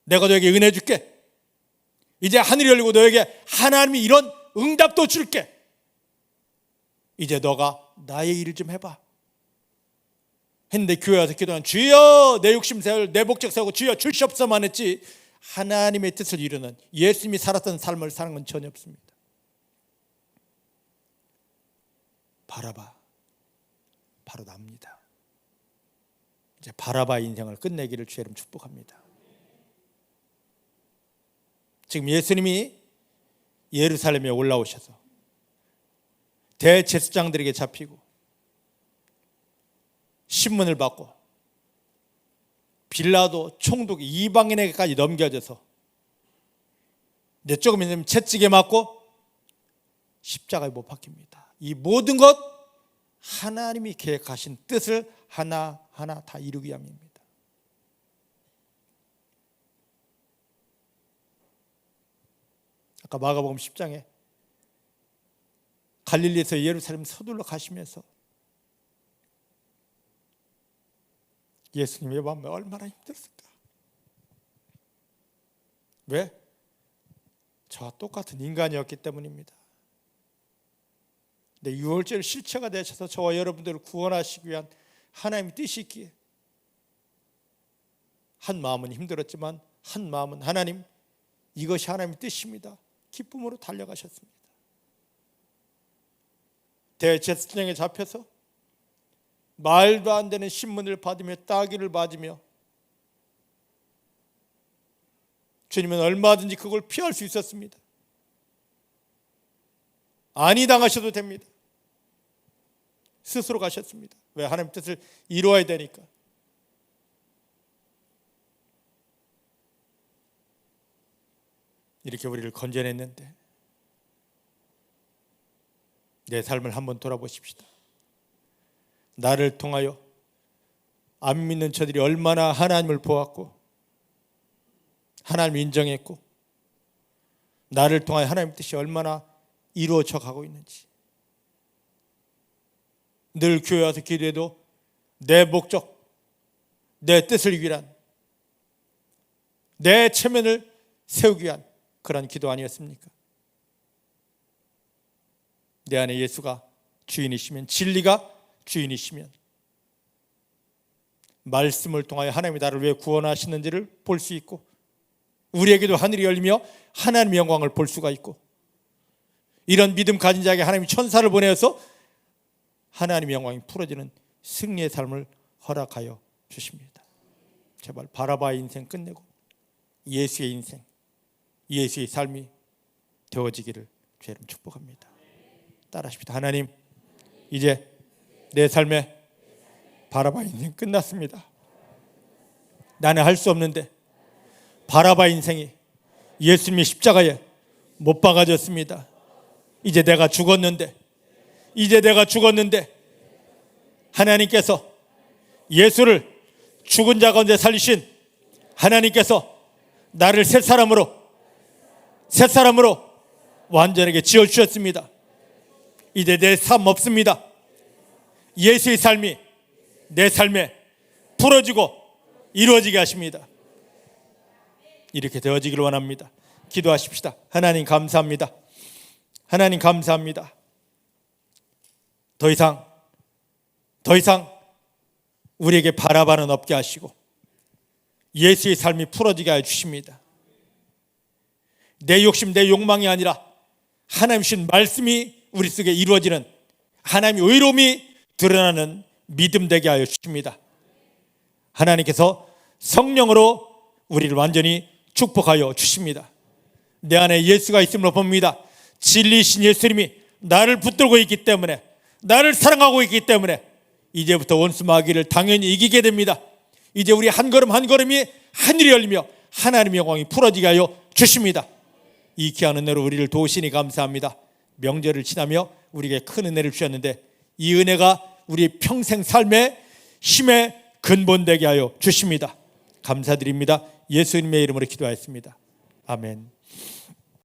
내가 너에게 은혜 줄게. 이제 하늘이 열리고 너에게 하나님이 이런 응답도 줄게. 이제 너가 나의 일을 좀 해봐. 했는데 교회 와서 기도한 주여 내 욕심 세울 내 목적 세우고 주여 주시옵소서만 했지 하나님의 뜻을 이루는 예수님이 살았던 삶을 사는 건 전혀 없습니다. 바라바, 바로 납니다. 이제 바라바 인생을 끝내기를 주의 이름 축복합니다. 지금 예수님이 예루살렘에 올라오셔서 대제사장들에게 잡히고 신문을 받고 빌라도 총독 이방인에게까지 넘겨져서 이제 조금 있으면 채찍에 맞고 십자가에 못 박힙니다. 이 모든 것 하나님이 계획하신 뜻을 하나하나 다 이루기 위함입니다. 아까 마가복음 10장에 갈릴리에서 예루살렘 서둘러 가시면서 예수님의 마음에 얼마나 힘들었을까? 왜? 저와 똑같은 인간이었기 때문입니다. 근데 유월절 실체가 되셔서 저와 여러분들을 구원하시기 위한 하나님의 뜻이 있기에 한 마음은 힘들었지만 한 마음은 하나님 이것이 하나님의 뜻입니다. 기쁨으로 달려가셨습니다. 대제사장에 잡혀서 말도 안 되는 신문을 받으며 따귀를 맞으며 주님은 얼마든지 그걸 피할 수 있었습니다. 안이 당하셔도 됩니다. 스스로 가셨습니다. 왜? 하나님의 뜻을 이루어야 되니까. 이렇게 우리를 건져냈는데 내 삶을 한번 돌아보십시다. 나를 통하여 안 믿는 저들이 얼마나 하나님을 보았고 하나님이 인정했고 나를 통하여 하나님의 뜻이 얼마나 이루어져 가고 있는지, 늘 교회 와서 기도해도 내 목적, 내 뜻을 위한, 내 체면을 세우기 위한 그런 기도 아니었습니까? 내 안에 예수가 주인이시면, 진리가 주인이시면 말씀을 통하여 하나님이 나를 왜 구원하시는지를 볼 수 있고, 우리에게도 하늘이 열리며 하나님의 영광을 볼 수가 있고, 이런 믿음 가진 자에게 하나님이 천사를 보내어서 하나님의 영광이 풀어지는 승리의 삶을 허락하여 주십니다. 제발 바라바의 인생 끝내고 예수의 인생, 예수의 삶이 되어지기를 주의 이름 축복합니다. 따라하십시다. 하나님, 이제 내 삶에 바라바 인생 끝났습니다. 나는 할 수 없는데 바라바 인생이 예수님의 십자가에 못 박아졌습니다. 이제 내가 죽었는데 하나님께서 예수를 죽은 자 가운데 살리신 하나님께서 나를 새 사람으로 완전하게 지어주셨습니다. 이제 내 삶 없습니다. 예수의 삶이 내 삶에 풀어지고 이루어지게 하십니다. 이렇게 되어지기를 원합니다. 기도하십시다. 하나님 감사합니다. 하나님 감사합니다. 더 이상 우리에게 바라바는 없게 하시고 예수의 삶이 풀어지게 해 주십니다. 내 욕심, 내 욕망이 아니라 하나님 주신 말씀이 우리 속에 이루어지는 하나님의 의로움이 드러나는 믿음 되게 하여 주십니다. 하나님께서 성령으로 우리를 완전히 축복하여 주십니다. 내 안에 예수가 있음을 봅니다. 진리이신 예수님이 나를 붙들고 있기 때문에, 나를 사랑하고 있기 때문에 이제부터 원수 마귀를 당연히 이기게 됩니다. 이제 우리 한 걸음 한 걸음이 하늘이 열리며 하나님의 영광이 풀어지게 하여 주십니다. 이 귀한 은혜로 우리를 도우시니 감사합니다. 명절을 지나며 우리에게 큰 은혜를 주셨는데 이 은혜가 우리 평생 삶의 힘의 근본 되게 하여 주십니다. 감사드립니다. 예수님의 이름으로 기도하였습니다. 아멘.